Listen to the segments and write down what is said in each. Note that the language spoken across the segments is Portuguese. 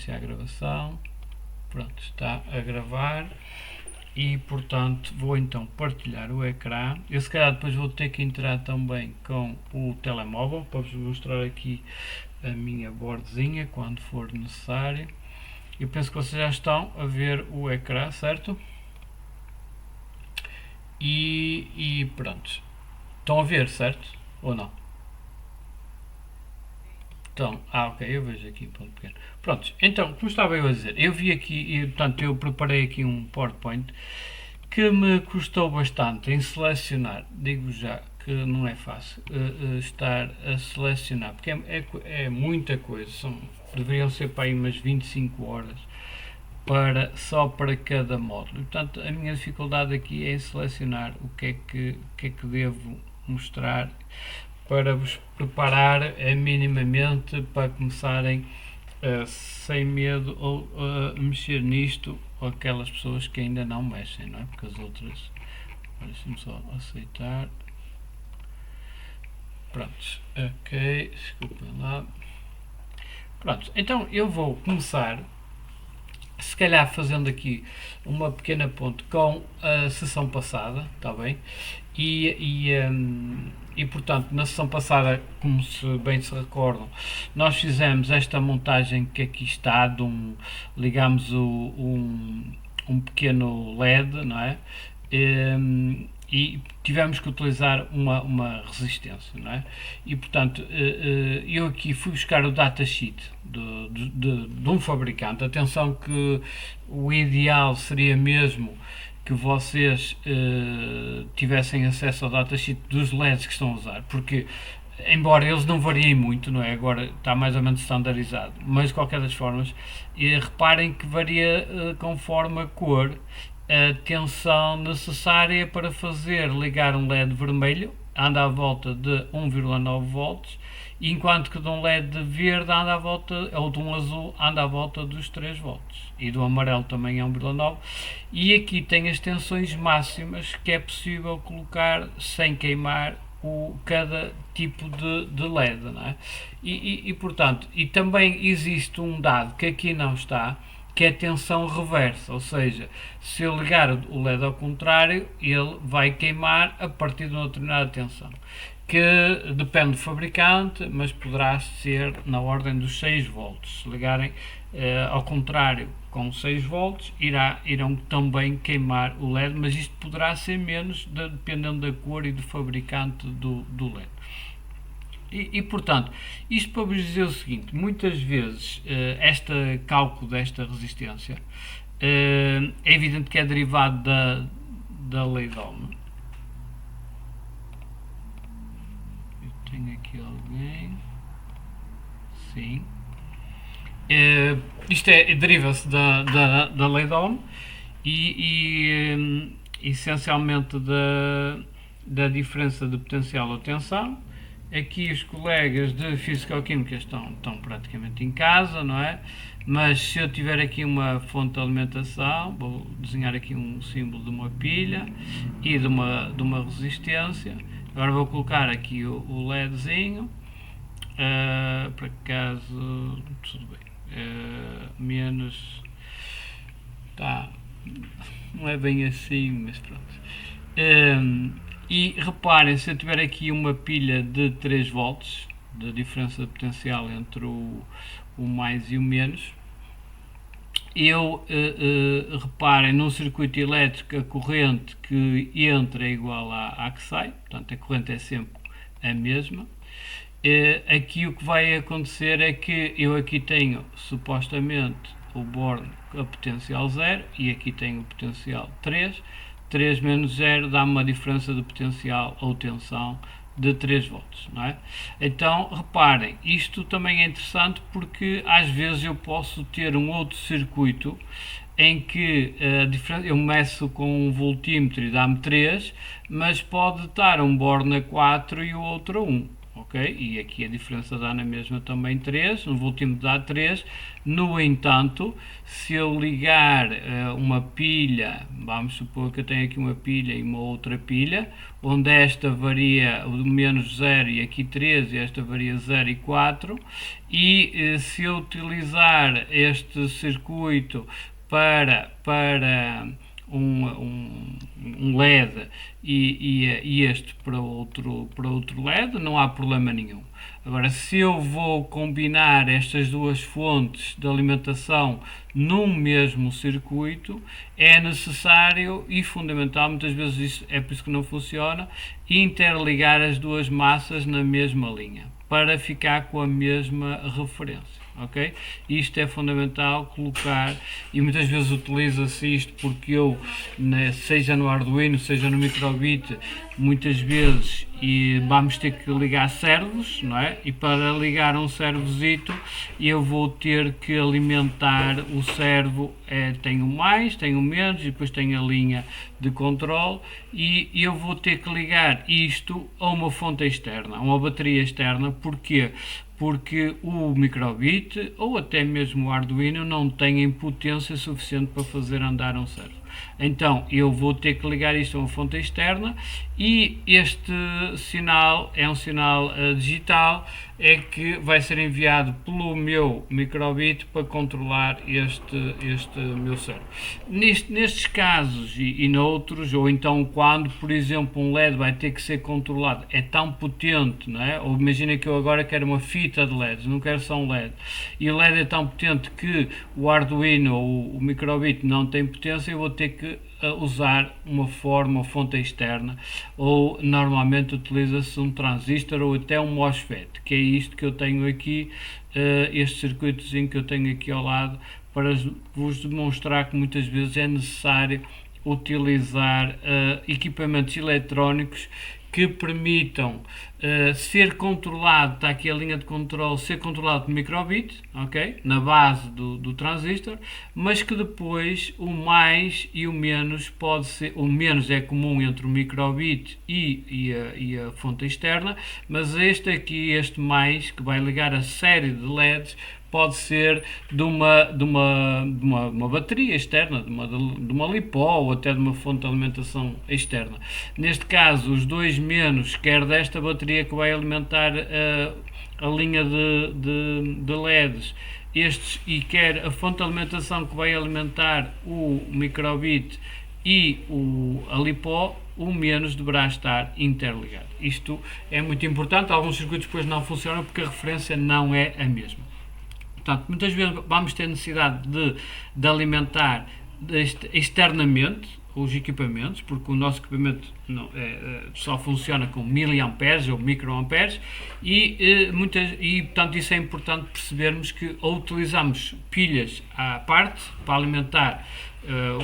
iniciar a gravação. Pronto, está a gravar e portanto vou então partilhar o ecrã. Eu se calhar depois vou ter que entrar também com o telemóvel para vos mostrar aqui a minha boardzinha quando for necessário. Eu penso que vocês já estão a ver o ecrã, certo? E pronto, estão a ver, certo? Ou não? Então, ok, eu vejo aqui, ponto pequeno. Pronto, então, como estava eu a dizer, eu vi aqui, e, portanto, eu preparei aqui um PowerPoint que me custou bastante em selecionar, digo já que não é fácil estar a selecionar, porque é muita coisa, deveriam ser para aí umas 25 horas só para cada módulo. Portanto, a minha dificuldade aqui é em selecionar o que é que devo mostrar para vos preparar minimamente para começarem sem medo ou mexer nisto, ou aquelas pessoas que ainda não mexem, não é? Porque as outras, deixem-me só aceitar. Prontos, ok, desculpem lá. Pronto, então eu vou começar, se calhar fazendo aqui uma pequena ponte com a sessão passada, está bem? E portanto, na sessão passada, como bem se recordam, nós fizemos esta montagem que aqui está, ligamos um pequeno LED, não é? E tivemos que utilizar uma resistência, não é? E portanto, eu aqui fui buscar o datasheet de um fabricante. Atenção que o ideal seria mesmo que vocês tivessem acesso ao datasheet dos LEDs que estão a usar, porque embora eles não variem muito, não é? Agora está mais ou menos standardizado, mas de qualquer das formas, reparem que varia conforme a cor, a tensão necessária para fazer ligar um LED vermelho anda à volta de 1,9 volts, enquanto que de um LED verde anda à volta, ou de um azul anda à volta dos 3 volts, e do amarelo também é 1,9, e aqui tem as tensões máximas que é possível colocar sem queimar cada tipo de LED, não é? E portanto, e também existe um dado que aqui não está, que é a tensão reversa, ou seja, se eu ligar o LED ao contrário, ele vai queimar a partir de uma determinada tensão, que depende do fabricante, mas poderá ser na ordem dos 6 volts. Se ligarem ao contrário com 6 volts, irão também queimar o LED, mas isto poderá ser menos, dependendo da cor e do fabricante do LED. E portanto, isto para vos dizer o seguinte: muitas vezes este cálculo desta resistência é evidente que é derivado da lei de Ohm. Eu tenho aqui alguém. Sim. Isto deriva-se da lei de Ohm e essencialmente da diferença de potencial ou tensão. Aqui os colegas de Físico-Química estão praticamente em casa, não é? Mas se eu tiver aqui uma fonte de alimentação, vou desenhar aqui um símbolo de uma pilha e de uma resistência. Agora vou colocar aqui o LEDzinho, por acaso, tudo bem, menos, tá, não é bem assim, mas pronto. E reparem, se eu tiver aqui uma pilha de 3 volts, da diferença de potencial entre o mais e o menos, reparem, num circuito elétrico a corrente que entra é igual à que sai, portanto a corrente é sempre a mesma. Aqui o que vai acontecer é que eu aqui tenho supostamente o borne a potencial 0 e aqui tenho o potencial 3. 3 menos 0 dá-me uma diferença de potencial ou tensão de 3 volts, não é? Então, reparem, isto também é interessante porque às vezes eu posso ter um outro circuito em que eu meço com um voltímetro e dá-me 3, mas pode estar um borne a 4 e o outro a 1. ok? E aqui a diferença dá na mesma também 3, no voltímetro dá 3. No entanto, se eu ligar uma pilha, vamos supor que eu tenho aqui uma pilha e uma outra pilha, onde esta varia o menos 0 e aqui 3, e esta varia 0 e 4, e se eu utilizar este circuito para um LED e este para outro LED, não há problema nenhum. Agora, se eu vou combinar estas duas fontes de alimentação num mesmo circuito, é necessário e fundamental, muitas vezes isso é por isso que não funciona, interligar as duas massas na mesma linha, para ficar com a mesma referência. Ok? Isto é fundamental colocar, e muitas vezes utiliza-se isto porque eu, seja no Arduino, seja no Microbit, muitas vezes vamos ter que ligar servos, não é? E para ligar um servozito eu vou ter que alimentar o servo, tenho mais, tenho menos, e depois tenho a linha de controle, e eu vou ter que ligar isto a uma fonte externa, a uma bateria externa. Porquê? Porque o Microbit ou até mesmo o Arduino não têm potência suficiente para fazer andar um servo. Então eu vou ter que ligar isto a uma fonte externa, e este sinal é um sinal digital, é que vai ser enviado pelo meu Microbit para controlar este meu servo. Nestes casos e noutros, ou então quando, por exemplo, um LED vai ter que ser controlado, é tão potente, não é? Ou imagina que eu agora quero uma fita de LEDs, não quero só um LED, e o LED é tão potente que o Arduino ou o Microbit não tem potência, eu vou ter que usar uma fonte externa, ou normalmente utiliza-se um transistor ou até um MOSFET, que é isto que eu tenho aqui, este circuitozinho que eu tenho aqui ao lado, para vos demonstrar que muitas vezes é necessário utilizar equipamentos eletrónicos que permitam ser controlado, está aqui a linha de controle, ser controlado por Microbit, ok? Na base do transistor, mas que depois o mais e o menos pode ser, o menos é comum entre o Microbit e a fonte externa, mas este aqui, este mais, que vai ligar a série de LEDs, pode ser de uma bateria externa, de uma LiPo, ou até de uma fonte de alimentação externa. Neste caso, os dois menos, quer desta bateria que vai alimentar a linha de LEDs, e quer a fonte de alimentação que vai alimentar o Microbit e a LiPo, o menos deverá estar interligado. Isto é muito importante. Alguns circuitos depois não funcionam porque a referência não é a mesma. Portanto, muitas vezes vamos ter necessidade de alimentar externamente os equipamentos, porque o nosso equipamento só funciona com miliamperes ou microamperes, e portanto isso é importante percebermos, que ou utilizamos pilhas à parte para alimentar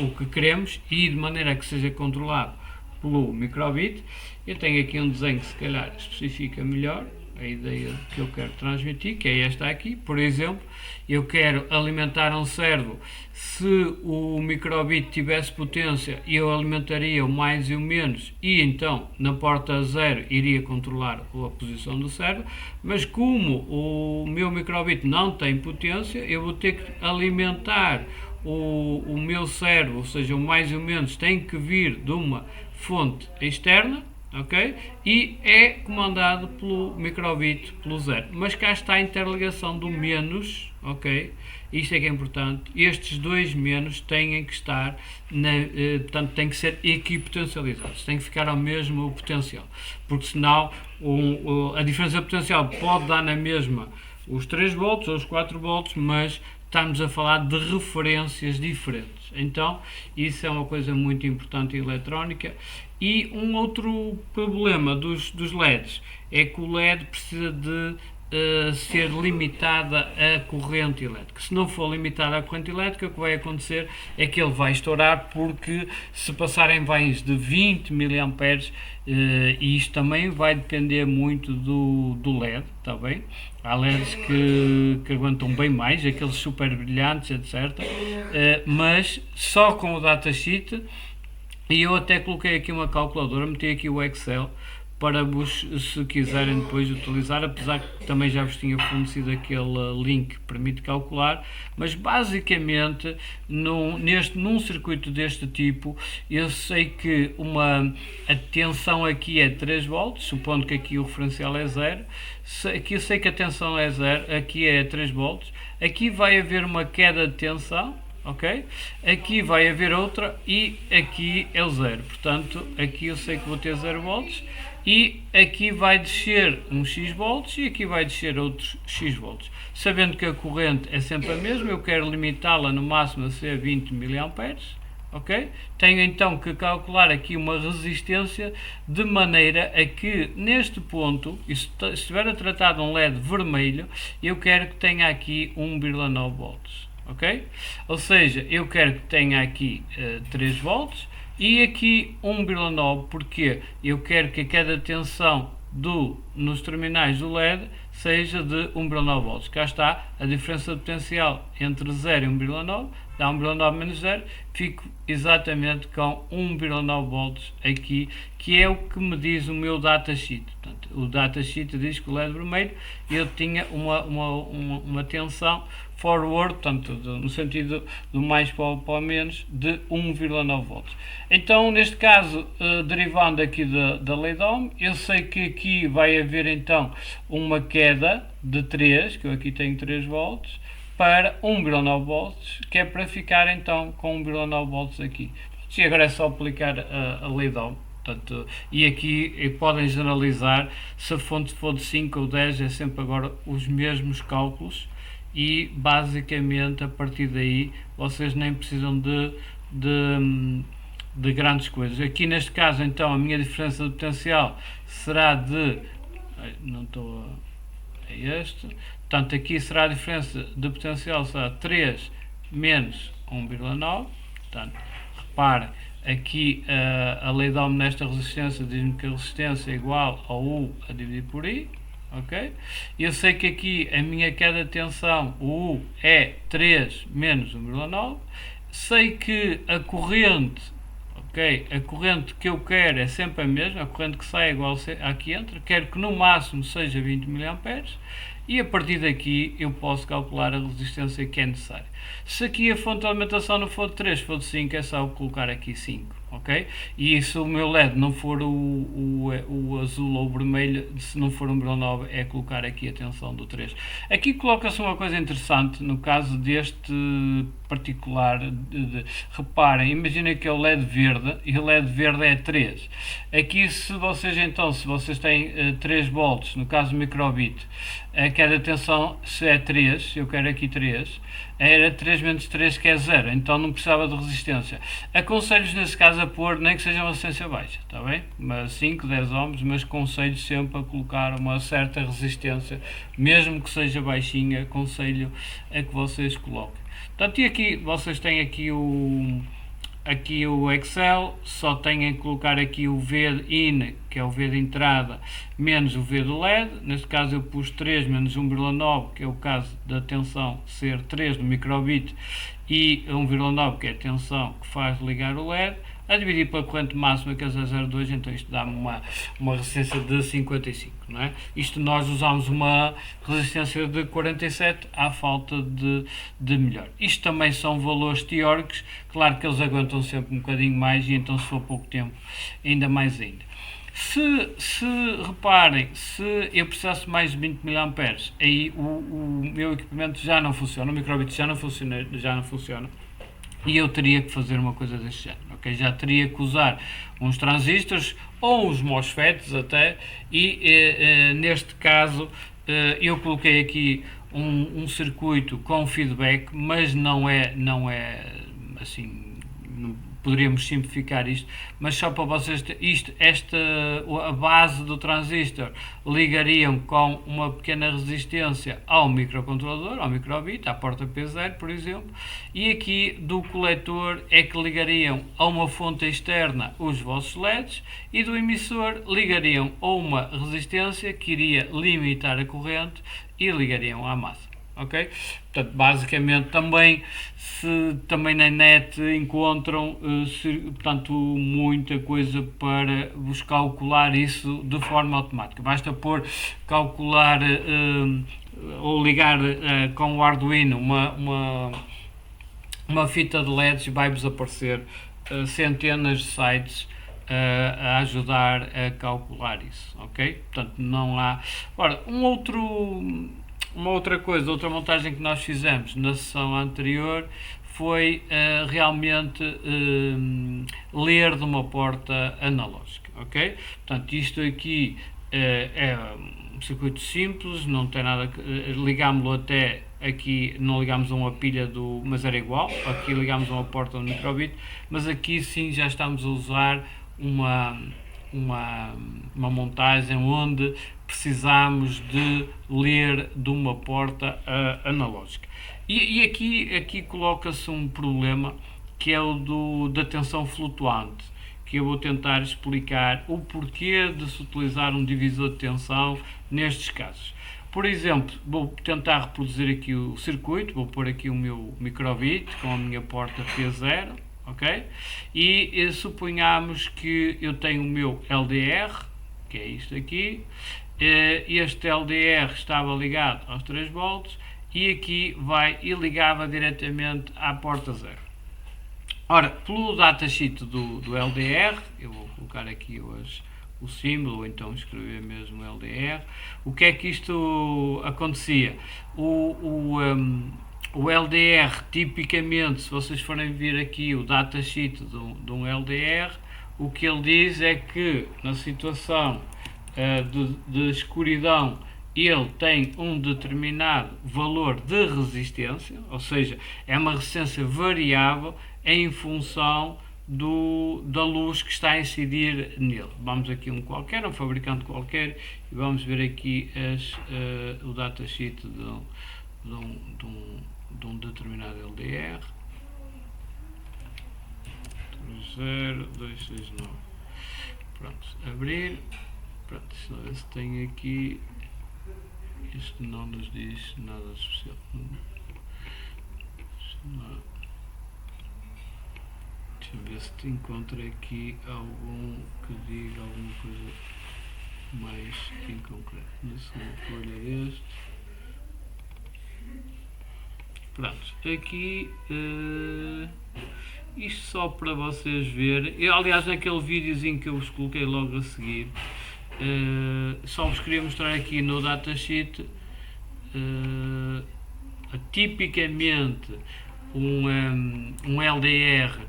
o que queremos, e de maneira que seja controlado pelo Microbit. Eu tenho aqui um desenho que se calhar especifica melhor a ideia que eu quero transmitir, que é esta aqui. Por exemplo, eu quero alimentar um servo. Se o Microbit tivesse potência, eu alimentaria o mais e o menos, e então na porta 0 iria controlar a posição do servo. Mas como o meu Microbit não tem potência, eu vou ter que alimentar o meu servo, ou seja, o mais e o menos tem que vir de uma fonte externa, ok? E é comandado pelo Microbit, pelo 0. Mas cá está a interligação do menos, ok? Isto é que é importante. Estes dois menos têm que estar, portanto, têm que ser equipotencializados, têm que ficar ao mesmo potencial, porque senão a diferença de potencial pode dar na mesma os 3 volts ou os 4 volts, mas estamos a falar de referências diferentes. Então, isso é uma coisa muito importante em eletrónica. E um outro problema dos LEDs é que o LED precisa de ser limitada a corrente elétrica. Se não for limitada a corrente elétrica, o que vai acontecer é que ele vai estourar, porque se passarem vães de 20 mA, e isto também vai depender muito do LED, está bem? Há LEDs que aguentam bem mais, aqueles super brilhantes, etc. Mas só com o datasheet, e eu até coloquei aqui uma calculadora, meti aqui o Excel, para vos, se quiserem depois utilizar, apesar que também já vos tinha fornecido aquele link que permite calcular, mas basicamente num circuito deste tipo eu sei que a tensão aqui é 3 volts, supondo que aqui o referencial é 0, aqui eu sei que a tensão é 0, aqui é 3 volts, aqui vai haver uma queda de tensão, ok? Aqui vai haver outra e aqui é o 0, portanto aqui eu sei que vou ter 0 volts e aqui vai descer uns X volts e aqui vai descer outros X volts. Sabendo que a corrente é sempre a mesma, eu quero limitá-la no máximo a ser 20 mA, ok? Tenho então que calcular aqui uma resistência de maneira a que neste ponto, se estiver a tratar de um LED vermelho, eu quero que tenha aqui 1,9 volts. Ok? Ou seja, eu quero que tenha aqui 3 volts e aqui 1,9, porque eu quero que a queda de tensão nos terminais do LED seja de 1,9 volts. Cá está a diferença de potencial entre 0 e 1,9, dá 1,9 menos 0, fico exatamente com 1,9 volts aqui, que é o que me diz o meu datasheet. Portanto, o datasheet diz que o LED vermelho eu tinha uma tensão forward, portanto, no sentido do mais para o menos, de 1,9 volts. Então, neste caso, derivando aqui da lei de Ohm, eu sei que aqui vai haver então uma queda de 3, que eu aqui tenho 3 volts, para 1,9 volts, que é para ficar então com 1,9 volts aqui. E agora é só aplicar a lei de Ohm. Portanto, e aqui podem generalizar, se a fonte for de 5 ou 10, é sempre agora os mesmos cálculos e basicamente a partir daí vocês nem precisam de grandes coisas. Aqui neste caso então a minha diferença de potencial será de, não estou a, é este, portanto aqui será a diferença de potencial será 3 menos 1,9, portanto reparem, aqui a lei de Ohm nesta resistência diz-me que a resistência é igual ao U a dividir por I. Ok? Eu sei que aqui a minha queda de tensão, o U, é 3 menos 1,9. Sei que a corrente, ok? A corrente que eu quero é sempre a mesma, a corrente que sai é igual à que entra. Quero que no máximo seja 20 mA e a partir daqui eu posso calcular a resistência que é necessária. Se aqui a fonte de alimentação não for de 3, for de 5, é só colocar aqui 5. Ok? E se o meu LED não for o azul ou o vermelho, se não for 1,9, é colocar aqui a tensão do 3. Aqui coloca-se uma coisa interessante no caso deste particular. Reparem, imaginem que é o LED verde e o LED verde é 3. Aqui se vocês têm 3 volts, no caso do microbit, a queda de tensão se é 3, eu quero aqui 3, era 3 menos 3 que é 0, então não precisava de resistência. Aconselho-vos nesse caso a pôr, nem que seja uma resistência baixa, está bem? Mas 5, 10 ohms, mas aconselho sempre a colocar uma certa resistência, mesmo que seja baixinha, aconselho a que vocês coloquem. Portanto, e aqui vocês têm aqui o Excel, só têm que colocar aqui o V in, que é o V de entrada, menos o V do LED. Neste caso eu pus 3 menos 1,9, que é o caso da tensão ser 3 no microbit, e 1,9, que é a tensão que faz ligar o LED, a dividir pela corrente máxima, que é 0,02, então isto dá-me uma resistência de 55, não é? Isto nós usamos uma resistência de 47 à falta de melhor. Isto também são valores teóricos, claro que eles aguentam sempre um bocadinho mais e então se for pouco tempo, ainda mais ainda. Se reparem, se eu precisasse mais de 20 mA, aí o meu equipamento já não funciona, o microbit já não funciona. E eu teria que fazer uma coisa deste género, ok? Já teria que usar uns transistores ou uns MOSFETs até, e neste caso eu coloquei aqui um circuito com feedback, mas não é assim, poderíamos simplificar isto, mas só para vocês, a base do transistor ligariam com uma pequena resistência ao microcontrolador, ao microbit, à porta P0, por exemplo, e aqui do coletor é que ligariam a uma fonte externa os vossos LEDs e do emissor ligariam a uma resistência que iria limitar a corrente e ligariam à massa. ok? Portanto, basicamente também, se também na net encontram portanto, muita coisa para vos calcular isso de forma automática. Basta pôr calcular ou ligar com o Arduino uma fita de LEDs, vai-vos aparecer centenas de sites a ajudar a calcular isso, ok? Portanto, não há... Ora, uma outra coisa, outra montagem que nós fizemos na sessão anterior foi realmente ler de uma porta analógica, ok? Portanto, isto aqui é um circuito simples, não tem nada que... ligámos-lo até aqui, não ligámos a uma pilha mas era igual, aqui ligámos a uma porta do microbit, mas aqui sim já estamos a usar uma, uma montagem onde precisamos de ler de uma porta analógica. E aqui coloca-se um problema que é o da tensão flutuante, que eu vou tentar explicar o porquê de se utilizar um divisor de tensão nestes casos. Por exemplo, vou tentar reproduzir aqui o circuito, vou pôr aqui o meu microbit com a minha porta P0, ok? E suponhamos que eu tenho o meu LDR, que é isto aqui. Este LDR estava ligado aos 3 volts e aqui vai e ligava diretamente à porta 0. Ora, pelo datasheet do LDR, eu vou colocar aqui hoje o símbolo, ou então escrever mesmo LDR, o que é que isto acontecia? O LDR, tipicamente, se vocês forem ver aqui o datasheet de um LDR, o que ele diz é que na situação de escuridão ele tem um determinado valor de resistência, ou seja, é uma resistência variável em função da luz que está a incidir nele. Vamos aqui um qualquer, um fabricante qualquer, e vamos ver aqui o datasheet de um determinado LDR. 0269. Pronto, abrir. Pronto, se tem aqui. Isto não nos diz nada especial. Deixa eu ver se te encontro aqui algum que diga alguma coisa mais em concreto. Se não for este. Pronto, aqui isto só para vocês verem. Aliás, naquele videozinho que eu vos coloquei logo a seguir, só vos queria mostrar aqui no datasheet tipicamente um LDR.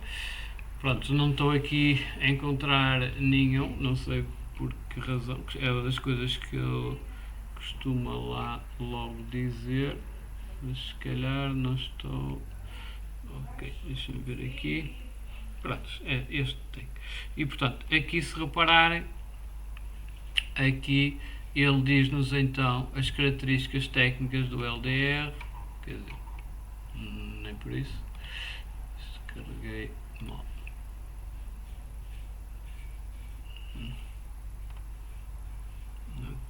Pronto, não estou aqui a encontrar nenhum, não sei por que razão, é uma das coisas que eu costumo lá logo dizer, mas se calhar não estou. Ok, deixa-me ver aqui. Pronto, é este tem. E portanto, aqui se repararem, aqui ele diz-nos então as características técnicas do LDR, quer dizer, nem por isso, descarreguei mal.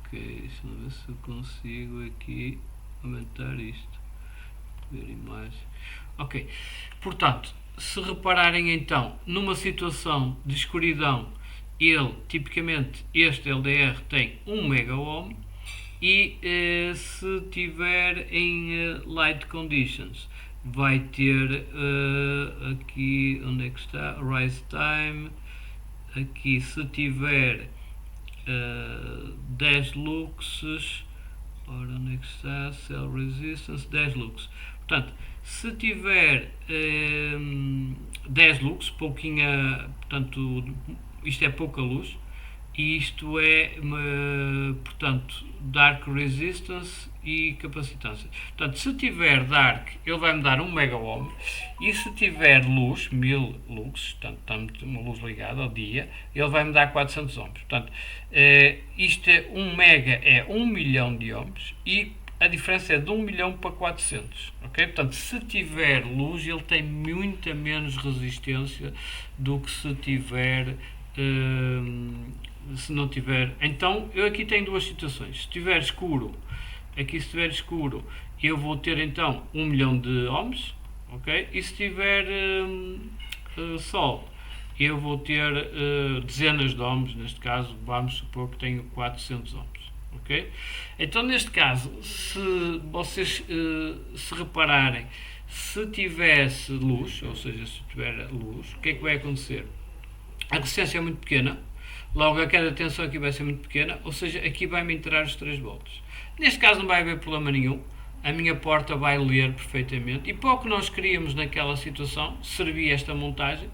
Ok, deixa-me ver se eu consigo aqui aumentar isto, ver imagem. Ok, portanto, se repararem então, numa situação de escuridão, ele, tipicamente, este LDR tem 1 MΩ e se tiver em light conditions, vai ter aqui, onde é que está, rise time, aqui se tiver 10 luxes, ora onde é que está, cell resistance, 10 luxes. Portanto, se tiver 10 lux, pouquinha, portanto, isto é pouca luz, e isto é, portanto, dark resistance e capacitância. Portanto, se tiver dark, ele vai me dar 1 MΩ, e se tiver luz, 1000 lux, portanto, estamos uma luz ligada ao dia, ele vai me dar 400 ohms. Portanto, isto é 1 mega é 1 milhão de ohms, e a diferença é de 1 milhão para 400, ok? Portanto, se tiver luz, ele tem muita menos resistência do que se tiver, se não tiver. Então, eu aqui tenho duas situações. Se estiver escuro, aqui se estiver escuro, eu vou ter então 1 milhão de ohms, ok? E se tiver sol, eu vou ter dezenas de ohms, neste caso vamos supor que tenho 400 ohms, ok? Então neste caso, se vocês se repararem, se tivesse luz, ou seja, se tiver luz, o que é que vai acontecer? A resistência é muito pequena, logo a cada tensão aqui vai ser muito pequena, ou seja, aqui vai-me entrar os 3 volts. Neste caso não vai haver problema nenhum, a minha porta vai ler perfeitamente, e para o que nós queríamos naquela situação, servia esta montagem,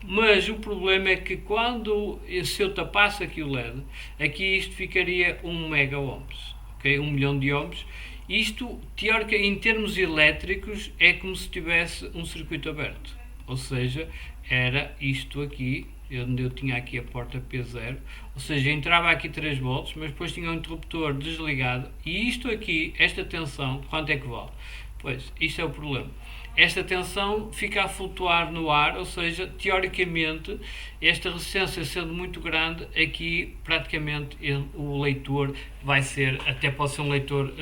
mas o problema é que quando, se eu tapasse aqui o LED, aqui isto ficaria 1 mega ohms, ok? 1 milhão de ohms. Isto, teoricamente, em termos elétricos, é como se tivesse um circuito aberto, ou seja, era isto aqui, onde eu tinha aqui a porta P0, ou seja, entrava aqui 3 volts, mas depois tinha um interruptor desligado, e isto aqui, esta tensão, quanto é que vale? Pois, isto é o problema. Esta tensão fica a flutuar no ar, ou seja, teoricamente, esta resistência sendo muito grande, aqui praticamente o leitor vai ser, até pode ser um leitor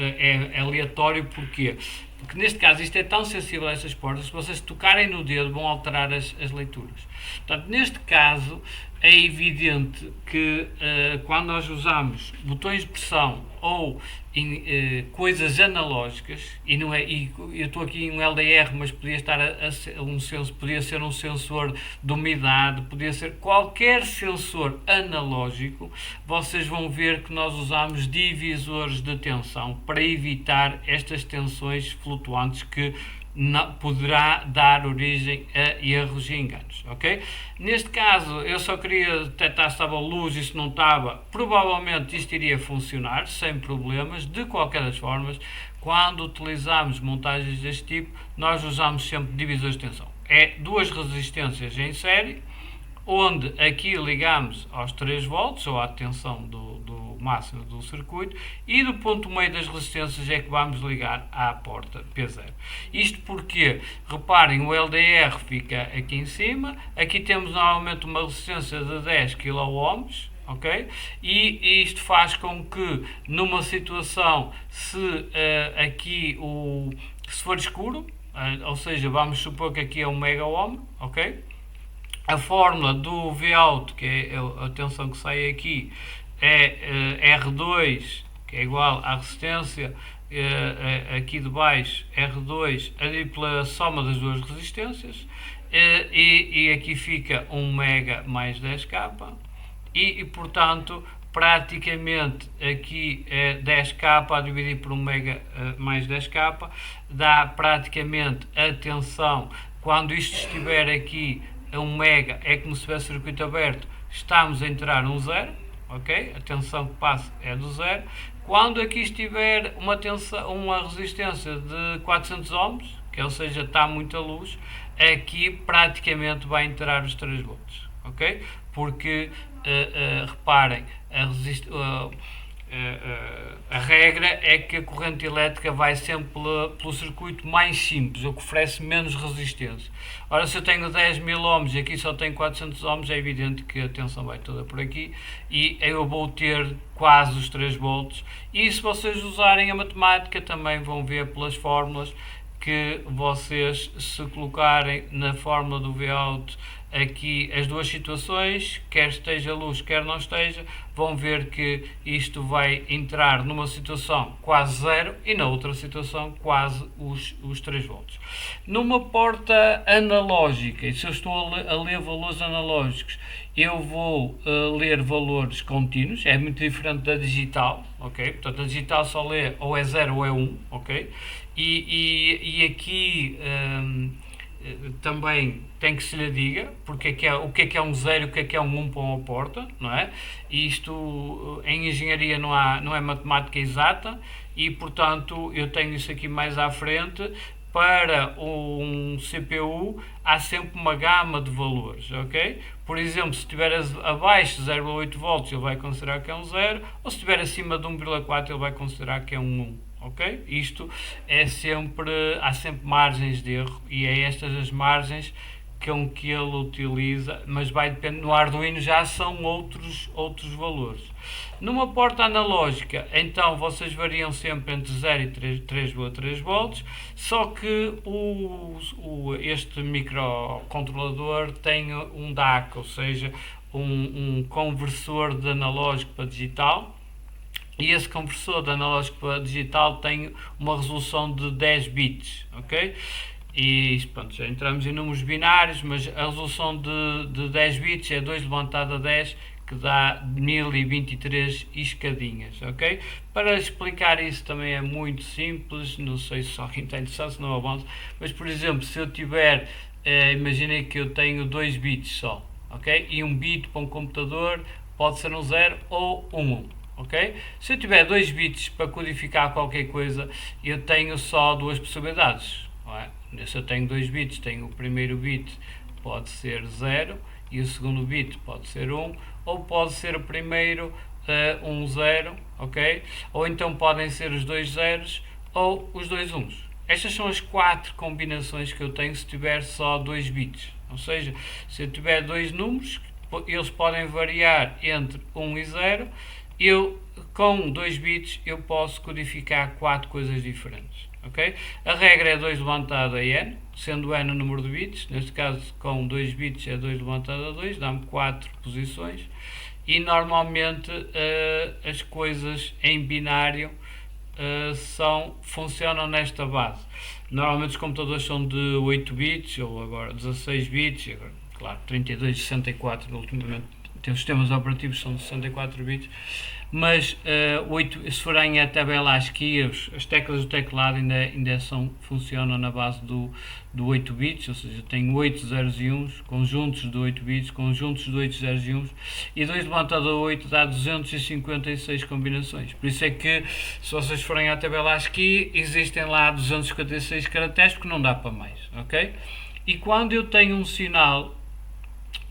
aleatório, porquê? Porque neste caso isto é tão sensível a estas portas, se vocês tocarem no dedo vão alterar as leituras. Portanto, neste caso é evidente que quando nós usamos botões de pressão ou coisas analógicas, e não é, e eu estou aqui em um LDR, mas podia estar podia ser um sensor de umidade, podia ser qualquer sensor analógico, vocês vão ver que nós usamos divisores de tensão para evitar estas tensões flutuantes que poderá dar origem a erros e enganos, ok? Neste caso, eu só queria detectar se estava luz e se não estava, provavelmente isto iria funcionar sem problemas. De qualquer das formas, quando utilizamos montagens deste tipo, nós usamos sempre divisores de tensão. É 2 resistências em série, onde aqui ligamos aos 3 volts, ou à tensão do máximo do circuito, e do ponto meio das resistências é que vamos ligar à porta P0. Isto porque, reparem, o LDR fica aqui em cima, aqui temos normalmente uma resistência de 10 kΩ, ok? E isto faz com que, numa situação, se for escuro, ou seja, vamos supor que aqui é 1 mega ohm, ok? A fórmula do Vout, que é a tensão que sai aqui, é R2, que é igual à resistência aqui de baixo, R2, pela soma das duas resistências, e aqui fica 1 mega mais 10k, e portanto, praticamente aqui é 10k a dividir por 1 mega mais 10k, dá praticamente a tensão, quando isto estiver aqui a 1 mega, é como se tivesse circuito aberto, estamos a entrar um 0, ok? A tensão que passa é do 0. Quando aqui estiver uma resistência de 400 ohms, que ou seja, está muita luz, aqui praticamente vai entrar os 3 volts, ok? Porque, reparem, a regra é que a corrente elétrica vai sempre pelo circuito mais simples, o que oferece menos resistência. Ora, se eu tenho 10.000 ohms e aqui só tenho 400 ohms, é evidente que a tensão vai toda por aqui e eu vou ter quase os 3 volts. E se vocês usarem a matemática, também vão ver pelas fórmulas que vocês, se colocarem na fórmula do Vout aqui as duas situações, quer esteja luz, quer não esteja, vão ver que isto vai entrar numa situação quase 0 e na outra situação quase os 3 volts. Numa porta analógica, e se eu estou a ler valores analógicos, eu vou ler valores contínuos, é muito diferente da digital, ok? Portanto, a digital só lê ou é 0 ou é 1, ok? E aqui também tem que se lhe diga porque o que é um 0 e o que é um 1 para uma porta, não é? E isto em engenharia não é matemática exata e, portanto, eu tenho isso aqui mais à frente. Para um CPU há sempre uma gama de valores, ok? Por exemplo, se estiver abaixo de 0,8 volts ele vai considerar que é um 0, ou se estiver acima de 1,4 ele vai considerar que é um 1, ok? Isto é sempre, há sempre margens de erro e é estas as margens com que ele utiliza, mas vai depender, no Arduino já são outros valores. Numa porta analógica, então vocês variam sempre entre 0 e 3,3 volts, só que este microcontrolador tem um DAC, ou seja, um conversor de analógico para digital, e esse conversor de analógico para digital tem uma resolução de 10 bits, ok? E pronto, já entramos em números binários, mas a resolução de 10 bits é 2 levantado a 10, que dá 1023 escadinhas, ok? Para explicar isso também é muito simples, não sei se alguém está interessado, se não avanço, mas por exemplo, se eu tiver, imaginei que eu tenho 2 bits só, ok? E um bit para um computador pode ser um 0 ou um 1. Ok? Se eu tiver 2 bits para codificar qualquer coisa, eu tenho só duas possibilidades. Não é? Se eu tenho 2 bits, tenho o primeiro bit pode ser 0 e o segundo bit pode ser 1, ou pode ser o primeiro 0, ok? Ou então podem ser os dois zeros ou os dois 1s. Estas são as 4 combinações que eu tenho se tiver só 2 bits. Ou seja, se eu tiver dois números, eles podem variar entre 1 e 0. Eu, com 2 bits, eu posso codificar 4 coisas diferentes, ok? A regra é 2 levantado a n, sendo n o número de bits, neste caso com 2 bits é 2 levantado a 2, dá-me 4 posições, e normalmente as coisas em binário funcionam nesta base. Normalmente os computadores são de 8 bits, ou agora 16 bits, agora, claro, 32, 64, ultimamente os sistemas operativos são de 64 bits, mas se forem a tabela ASCII, as teclas do teclado ainda funcionam na base do 8 bits, ou seja, tenho 8 zeros e 1s, conjuntos de 8 bits, conjuntos de 8 zeros e 1s, e 2 levantado a 8 dá 256 combinações. Por isso é que, se vocês forem à tabela ASCII, existem lá 256 caracteres, porque não dá para mais, ok? E quando eu tenho um sinal,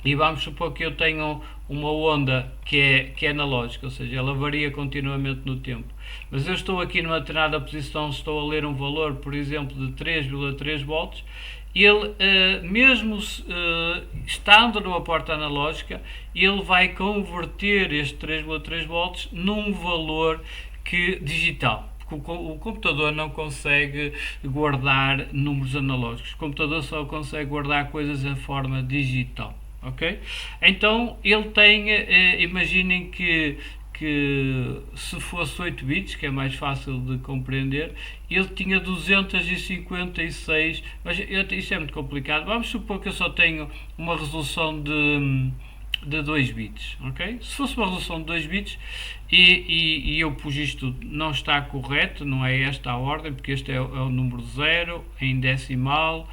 e vamos supor que eu tenho uma onda que é analógica, ou seja, ela varia continuamente no tempo. Mas eu estou aqui numa determinada posição, estou a ler um valor, por exemplo, de 3,3 volts, ele, mesmo estando numa porta analógica, ele vai converter este 3,3 volts num valor digital. O computador não consegue guardar números analógicos, o computador só consegue guardar coisas em forma digital. Ok? Então ele tem, imaginem que se fosse 8 bits, que é mais fácil de compreender, ele tinha 256, mas isto é muito complicado. Vamos supor que eu só tenho uma resolução de 2 bits, ok? Se fosse uma resolução de 2 bits e eu pus isto, não está correto, não é esta a ordem, porque este é o número 0 em decimal,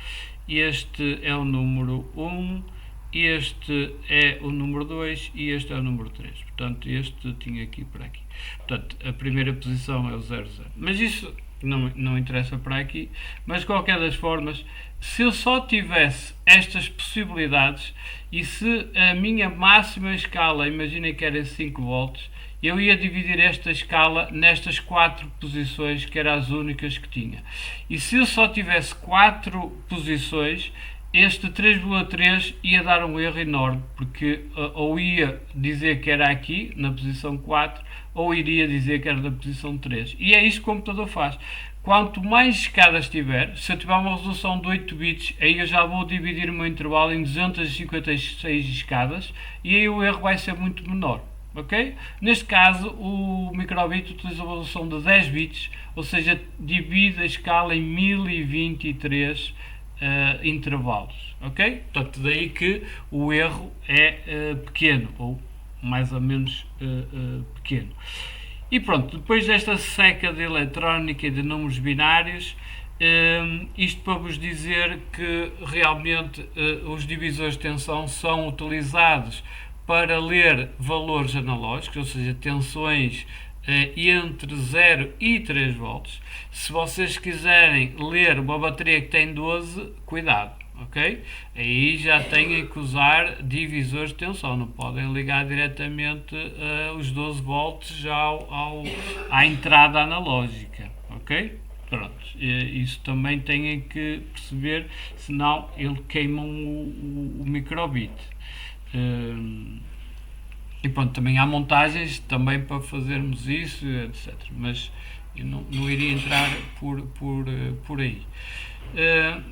este é o número 1, este é o número 2 e este é o número 3. Portanto, este tinha aqui para aqui. Portanto, a primeira posição é o 00. Mas isso não interessa para aqui. Mas, de qualquer das formas, se eu só tivesse estas possibilidades e se a minha máxima escala, imaginem que era 5 volts, eu ia dividir esta escala nestas 4 posições, que eram as únicas que tinha. E se eu só tivesse 4 posições, este 3,3 ia dar um erro enorme, porque ou ia dizer que era aqui, na posição 4, ou iria dizer que era na posição 3. E é isto que o computador faz. Quanto mais escadas tiver, se eu tiver uma resolução de 8 bits, aí eu já vou dividir o meu intervalo em 256 escadas, e aí o erro vai ser muito menor. Okay? Neste caso, o microbit utiliza uma resolução de 10 bits, ou seja, divide a escala em 1023 intervalos, ok? Portanto, daí que o erro é pequeno, ou mais ou menos pequeno. E pronto, depois desta seca de eletrónica e de números binários, isto para vos dizer que realmente os divisores de tensão são utilizados para ler valores analógicos, ou seja, tensões entre 0 e 3 volts. Se vocês quiserem ler uma bateria que tem 12, cuidado, ok? Aí já têm que usar divisores de tensão, não podem ligar diretamente os 12 volts já à entrada analógica, ok? Pronto, isso também têm que perceber, senão ele queima o microbit. E pronto, também há montagens também para fazermos isso, etc. Mas eu não iria entrar por aí.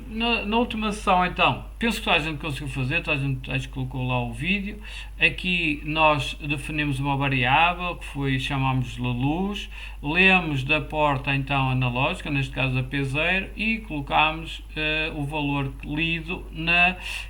Na última sessão, então, penso que toda a gente conseguiu fazer, toda a gente colocou lá o vídeo. Aqui nós definimos uma variável que foi, chamámos de luz, lemos da porta então analógica, neste caso a P0, e colocámos o valor lido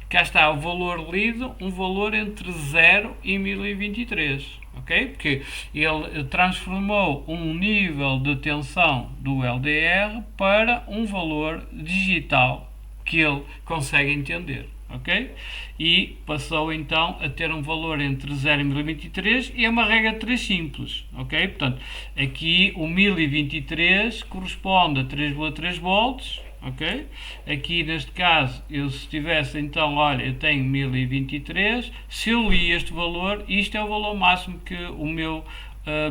cá está o valor lido, um valor entre 0 e 1023. Ok? Porque ele transformou um nível de tensão do LDR para um valor digital que ele consegue entender. Ok? E passou então a ter um valor entre 0 e 1023 e é uma regra de 3 simples. Ok? Portanto, aqui o 1023 corresponde a 3,3 volts. Ok? Aqui neste caso, se tivesse então, olha, eu tenho 1023, se eu li este valor, isto é o valor máximo que o meu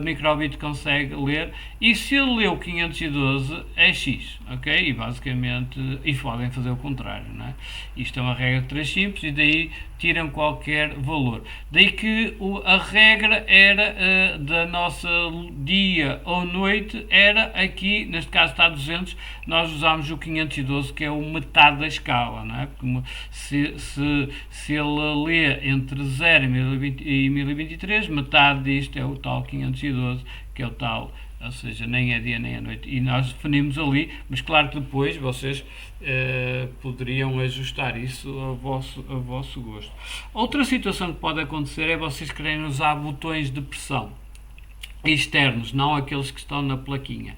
microbit consegue ler, e se ele leu 512 é X, ok? E basicamente, e podem fazer o contrário, não é? Isto é uma regra de 3 simples e daí tiram qualquer valor. Daí que a regra era da nossa dia ou noite, era aqui, neste caso está a 200, nós usamos o 512 que é o metade da escala, não é? Porque se ele lê entre 0 e 1023, metade disto é o tal 512, que é o tal, ou seja, nem é dia nem é noite, e nós definimos ali, mas claro que depois vocês poderiam ajustar isso a vosso gosto. Outra situação que pode acontecer é vocês quererem usar botões de pressão externos, não aqueles que estão na plaquinha.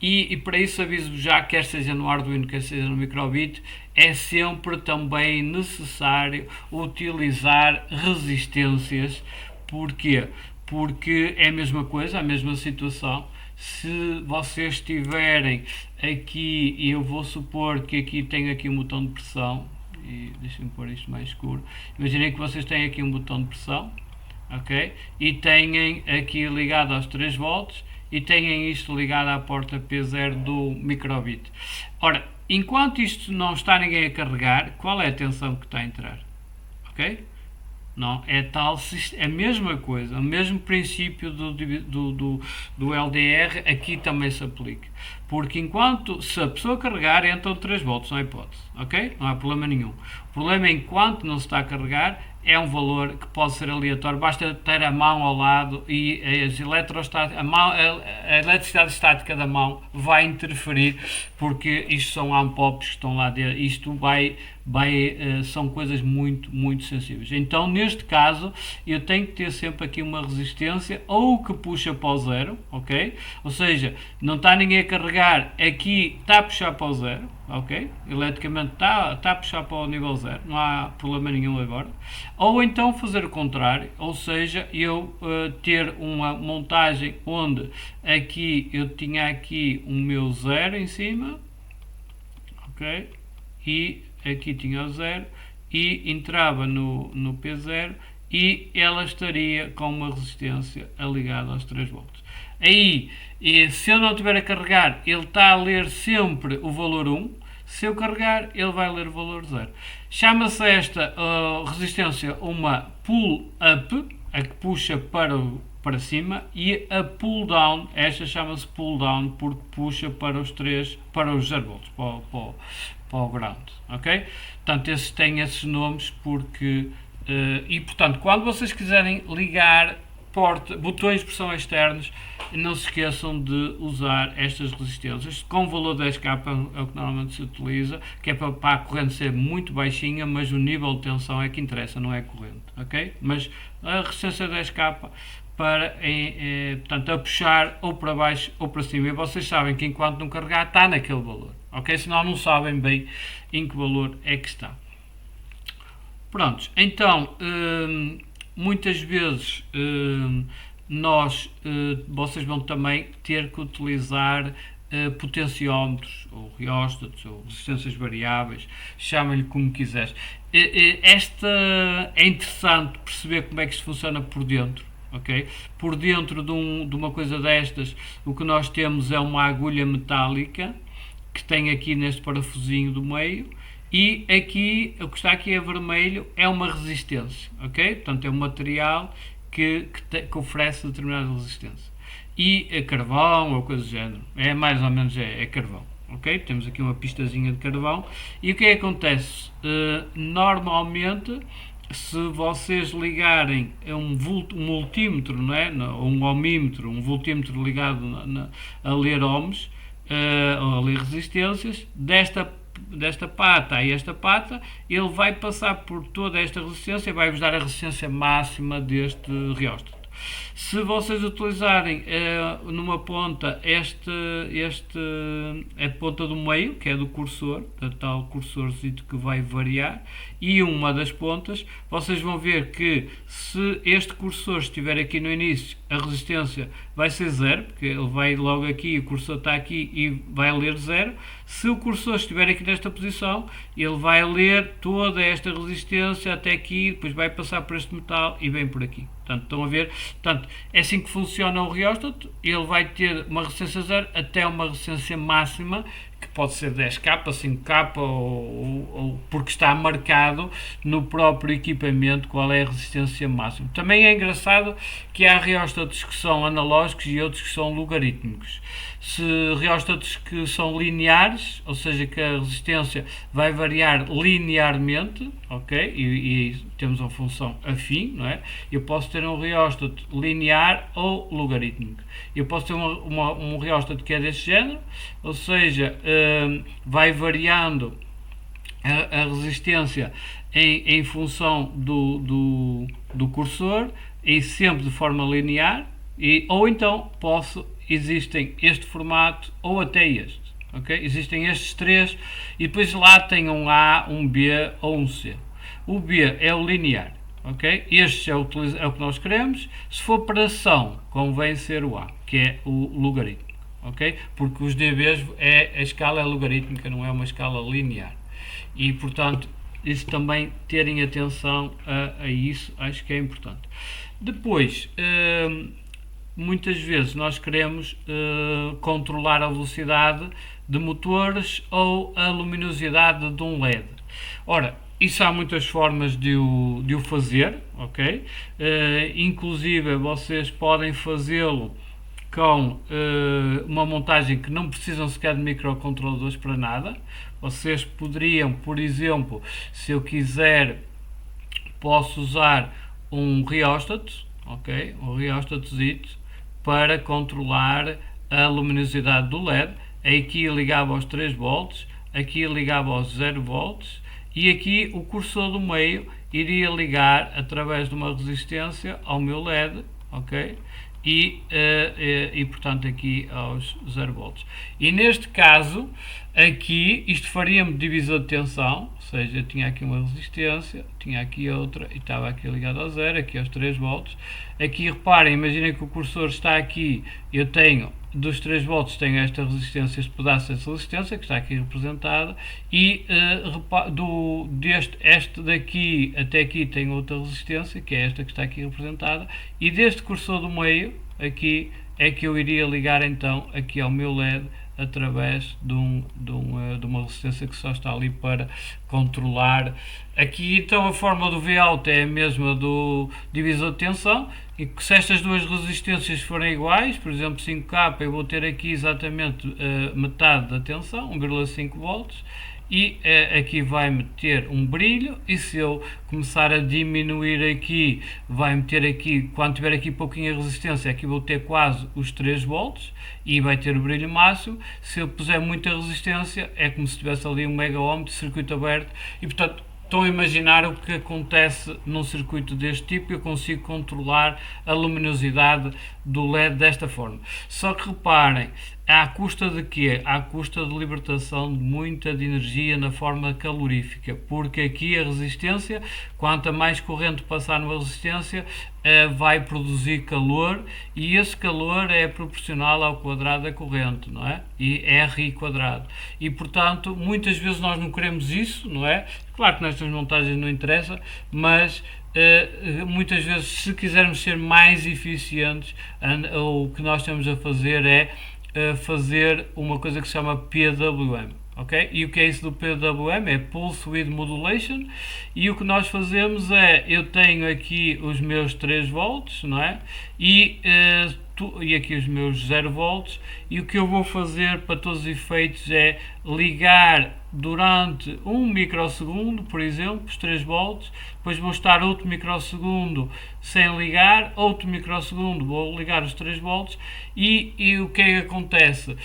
E para isso aviso já, quer seja no Arduino, quer seja no microbit, é sempre também necessário utilizar resistências. Porquê? Porque é a mesma coisa, a mesma situação. Se vocês tiverem aqui, e eu vou supor que aqui tem aqui um botão de pressão, e deixem-me pôr isto mais escuro, imaginem que vocês têm aqui um botão de pressão, ok? E têm aqui ligado aos 3 volts e têm isto ligado à porta P0 do microbit. Ora, enquanto isto não está ninguém a carregar, qual é a tensão que está a entrar? Ok? Não, é tal, é a mesma coisa, o mesmo princípio do LDR aqui também se aplica. Porque se a pessoa carregar, entram 3 volts, não há hipótese, ok? Não há problema nenhum. O problema é enquanto não se está a carregar, é um valor que pode ser aleatório, basta ter a mão ao lado e a eletricidade estática da mão vai interferir, porque isto são ampops que estão lá dentro, isto são coisas muito, muito sensíveis. Então, neste caso, eu tenho que ter sempre aqui uma resistência, ou que puxa para o zero, ok? Ou seja, não está ninguém a carregar, aqui está a puxar para o zero, ok? Eletricamente está a puxar para o nível zero, não há problema nenhum agora. Ou então fazer o contrário, ou seja, eu ter uma montagem onde aqui eu tinha aqui o meu zero em cima, ok? E aqui tinha o zero e entrava no P0 e ela estaria com uma resistência ligada aos 3 volts. Aí, se eu não estiver a carregar, ele está a ler sempre o valor 1. Se eu carregar, ele vai ler o valor 0. Chama-se esta resistência uma pull-up, a que puxa para cima, e a pull-down, esta chama-se pull-down porque puxa para os 0 volts, para o ground, ok? Portanto, esses têm esses nomes porque... e, portanto, quando vocês quiserem ligar botões de pressão externos, não se esqueçam de usar estas resistências com valor 10K, é o que normalmente se utiliza, que é para a corrente ser muito baixinha, mas o nível de tensão é que interessa, não é a corrente, ok? Mas a resistência 10K portanto, a puxar ou para baixo ou para cima, e vocês sabem que enquanto não carregar está naquele valor, ok? Senão não sabem bem em que valor é que está. Prontos, então muitas vezes vocês vão também ter que utilizar potenciómetros, ou rióstatos, ou resistências variáveis, chamem-lhe como quiseres. É interessante perceber como é que isto funciona por dentro. Okay? Por dentro de uma coisa destas, o que nós temos é uma agulha metálica, que tem aqui neste parafusinho do meio, e aqui, o que está aqui a vermelho é uma resistência, ok? Portanto, é um material que oferece determinada resistência. E é carvão ou coisa do género, é mais ou menos é carvão, ok? Temos aqui uma pistazinha de carvão. E o que é que acontece? Normalmente, se vocês ligarem a um multímetro, não é? Ou um ohmímetro, um voltímetro ligado a ler ohms, ou a ler resistências, desta pata a esta pata, ele vai passar por toda esta resistência e vai-vos dar a resistência máxima deste rióstato. Se vocês utilizarem numa ponta a ponta do meio, que é do cursor, da tal cursorzito que vai variar, e uma das pontas, vocês vão ver que se este cursor estiver aqui no início, a resistência vai ser 0, porque ele vai logo aqui, o cursor está aqui e vai ler 0. Se o cursor estiver aqui nesta posição, ele vai ler toda esta resistência até aqui, depois vai passar por este metal e vem por aqui. Portanto, estão a ver? Portanto, é assim que funciona o rióstato. Ele vai ter uma resistência 0 até uma resistência máxima, que pode ser 10K, 5K, ou porque está marcado no próprio equipamento qual é a resistência máxima. Também é engraçado que há rióstatos que são analógicos e outros que são logarítmicos. Se rióstatos que são lineares, ou seja, que a resistência vai variar linearmente, ok? E temos uma função afim, não é? Eu posso ter um rióstato linear ou logarítmico. Eu posso ter um rióstato que é deste género, ou seja, vai variando a resistência em função do cursor e sempre de forma linear, ou então existem este formato ou até este, ok? Existem estes três e depois lá tem um A, um B ou um C. O B é o linear, ok? Este é o que nós queremos. Se for para ação, convém ser o A, que é o logaritmo, ok? Porque os dBs a escala é logarítmica, não é uma escala linear. E portanto, isso também terem atenção a isso, acho que é importante. Depois, muitas vezes nós queremos controlar a velocidade de motores ou a luminosidade de um LED. Ora, isso há muitas formas de o fazer, ok? Inclusive vocês podem fazê-lo com uma montagem que não precisam sequer de microcontroladores para nada. Vocês poderiam, por exemplo, se eu quiser, posso usar um rióstato, ok? Um rióstatozito para controlar a luminosidade do LED. Aqui ligava aos 3 volts, aqui ligava aos 0 volts e aqui o cursor do meio iria ligar através de uma resistência ao meu LED, ok? E portanto aqui aos 0 volts. E neste caso, aqui isto faria-me divisor de tensão, ou seja, eu tinha aqui uma resistência, tinha aqui outra e estava aqui ligado ao 0, aqui aos 3 volts. Aqui reparem, imaginem que o cursor está aqui, eu tenho dos 3 volts tenho esta resistência, este pedaço desta resistência que está aqui representada e este daqui até aqui tem outra resistência que é esta que está aqui representada e deste cursor do meio aqui é que eu iria ligar então aqui ao meu LED através de uma resistência que só está ali para controlar. Aqui então a forma do Vout é a mesma do divisor de tensão, e que se estas duas resistências forem iguais, por exemplo 5K, eu vou ter aqui exatamente metade da tensão, 1,5 volts, e aqui vai meter um brilho, e se eu começar a diminuir aqui, vai meter aqui, quando tiver aqui pouquinha resistência, aqui vou ter quase os 3 volts, e vai ter o brilho máximo. Se eu puser muita resistência, é como se tivesse ali um mega ohm de circuito aberto, e portanto, estão a imaginar o que acontece num circuito deste tipo. Eu consigo controlar a luminosidade do LED desta forma. Só que reparem, à custa de quê? À custa de libertação de muita de energia na forma calorífica, porque aqui a resistência, quanto mais corrente passar numa resistência, vai produzir calor, e esse calor é proporcional ao quadrado da corrente, não é? E R quadrado. E portanto, muitas vezes nós não queremos isso, não é? Claro que nestas montagens não interessa, mas muitas vezes, se quisermos ser mais eficientes, o que nós estamos a fazer é fazer uma coisa que se chama PWM. Okay? E o que é isso do PWM? É Pulse Width Modulation, e o que nós fazemos é, eu tenho aqui os meus 3 volts, não é? E aqui os meus 0 volts, e o que eu vou fazer para todos os efeitos é ligar durante 1 microsegundo, por exemplo, os 3 volts, depois vou estar outro microsegundo sem ligar, outro microsegundo vou ligar os 3 volts, e o que é que acontece?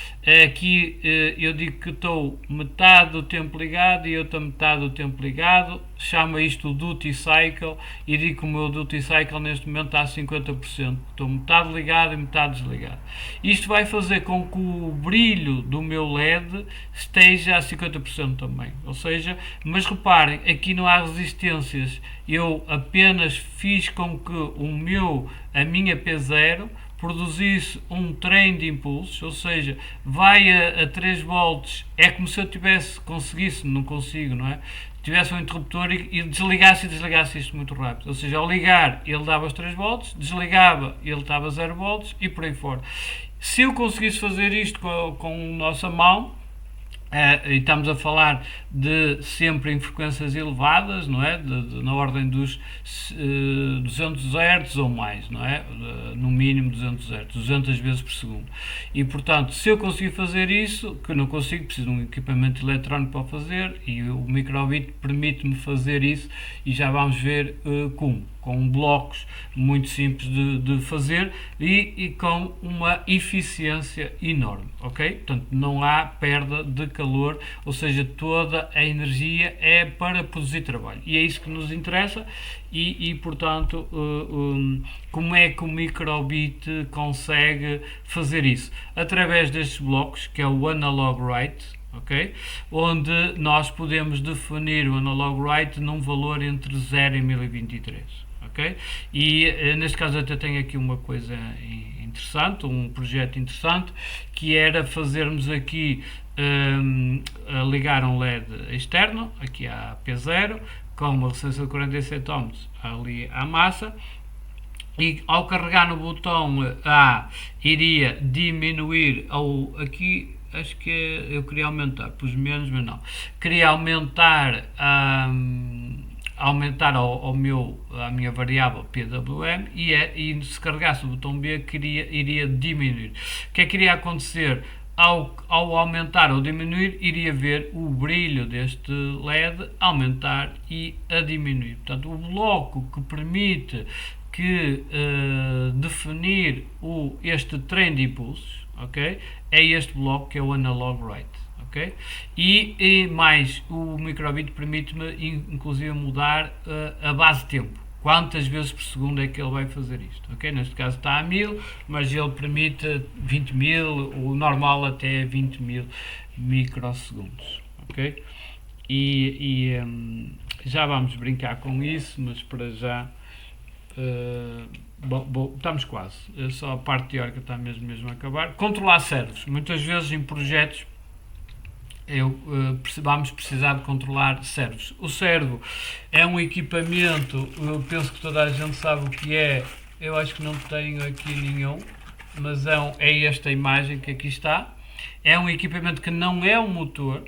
Aqui eu digo que estou metade do tempo ligado e outra metade do tempo ligado, chama isto duty cycle, e digo que o meu duty cycle neste momento está a 50%, estou metade ligado e metade desligado. Isto vai fazer com que o brilho do meu LED esteja a 50% também, ou seja, mas reparem, aqui não há resistências, eu apenas fiz com que a minha P0 produzisse um trem de impulsos, ou seja, vai a 3 volts, é como se eu conseguisse, não consigo, não é? Tivesse um interruptor e desligasse isto muito rápido, ou seja, ao ligar ele dava os 3 volts, desligava ele estava a 0 volts e por aí fora. Se eu conseguisse fazer isto com a nossa mão, e estamos a falar de sempre em frequências elevadas, não é? Na ordem dos 200 Hz ou mais, não é? No mínimo 200 Hz, 200 vezes por segundo. E portanto, se eu conseguir fazer isso, que eu não consigo, preciso de um equipamento eletrónico para fazer, e o microbit permite-me fazer isso, e já vamos ver como. Com blocos muito simples de fazer e com uma eficiência enorme, ok? Portanto, não há perda de calor, ou seja, toda a energia é para produzir trabalho, e é isso que nos interessa. E portanto, como é que o microbit consegue fazer isso? Através destes blocos, que é o Analog Write, okay? Onde nós podemos definir o Analog Write num valor entre 0 e 1023. Okay? E neste caso até tenho aqui uma coisa interessante, um projeto interessante, que era fazermos aqui ligar um LED externo, aqui à P0, com uma resistência de 47 ohms ali à massa, e ao carregar no botão A iria diminuir, ou aqui acho que eu queria aumentar, pus menos, mas não, queria aumentar a minha variável PWM, e se carregasse o botão B iria diminuir. O que é que iria acontecer? Ao aumentar ou diminuir, iria ver o brilho deste LED aumentar e a diminuir. Portanto, o bloco que permite definir este trem de impulsos, okay, é este bloco, que é o Analog Write. Okay? E mais, o microbit permite-me inclusive mudar a base de tempo, quantas vezes por segundo é que ele vai fazer isto, okay? Neste caso está a 1000, mas ele permite 20.000, o normal até 20.000 microsegundos, ok? Já vamos brincar com isso, mas para já estamos quase, só a parte teórica está mesmo a acabar. Controlar servos, muitas vezes em projetos vamos precisar de controlar servos. O servo é um equipamento, eu penso que toda a gente sabe o que é, eu acho que não tenho aqui nenhum, mas é esta imagem que aqui está. É um equipamento que não é um motor,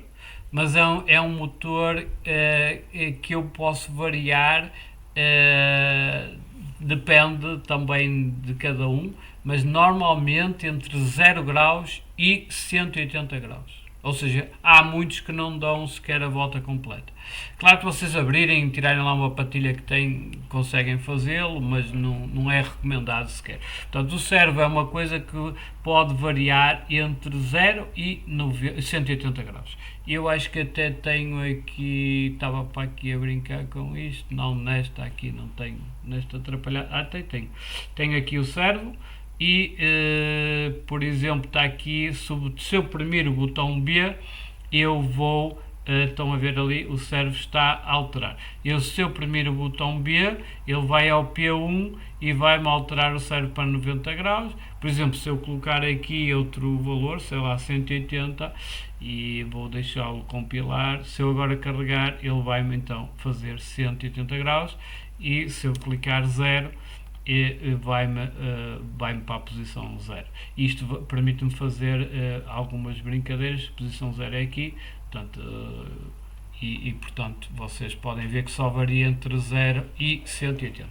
mas é um motor que eu posso variar, depende também de cada um, mas normalmente entre 0 graus e 180 graus. Ou seja, há muitos que não dão sequer a volta completa. Claro que vocês abrirem e tirarem lá uma patilha que tem, conseguem fazê-lo, mas não é recomendado sequer. Portanto, o servo é uma coisa que pode variar entre 0 e 180 graus. Eu acho que até tenho aqui, estava para aqui a brincar com isto, não, nesta aqui não tenho, nesta atrapalhada, tenho. Tenho aqui o servo. E, por exemplo, está aqui, se eu oprimir o botão B, eu vou, estão a ver ali, o servo está a alterar. Se eu oprimir o botão B, ele vai ao P1 e vai-me alterar o servo para 90 graus. Por exemplo, se eu colocar aqui outro valor, sei lá, 180, e vou deixá-lo compilar, se eu agora carregar, ele vai-me então fazer 180 graus, e se eu clicar 0, e vai-me para a posição 0. Isto permite-me fazer algumas brincadeiras. Posição 0 é aqui, portanto, portanto vocês podem ver que só varia entre 0 e 180.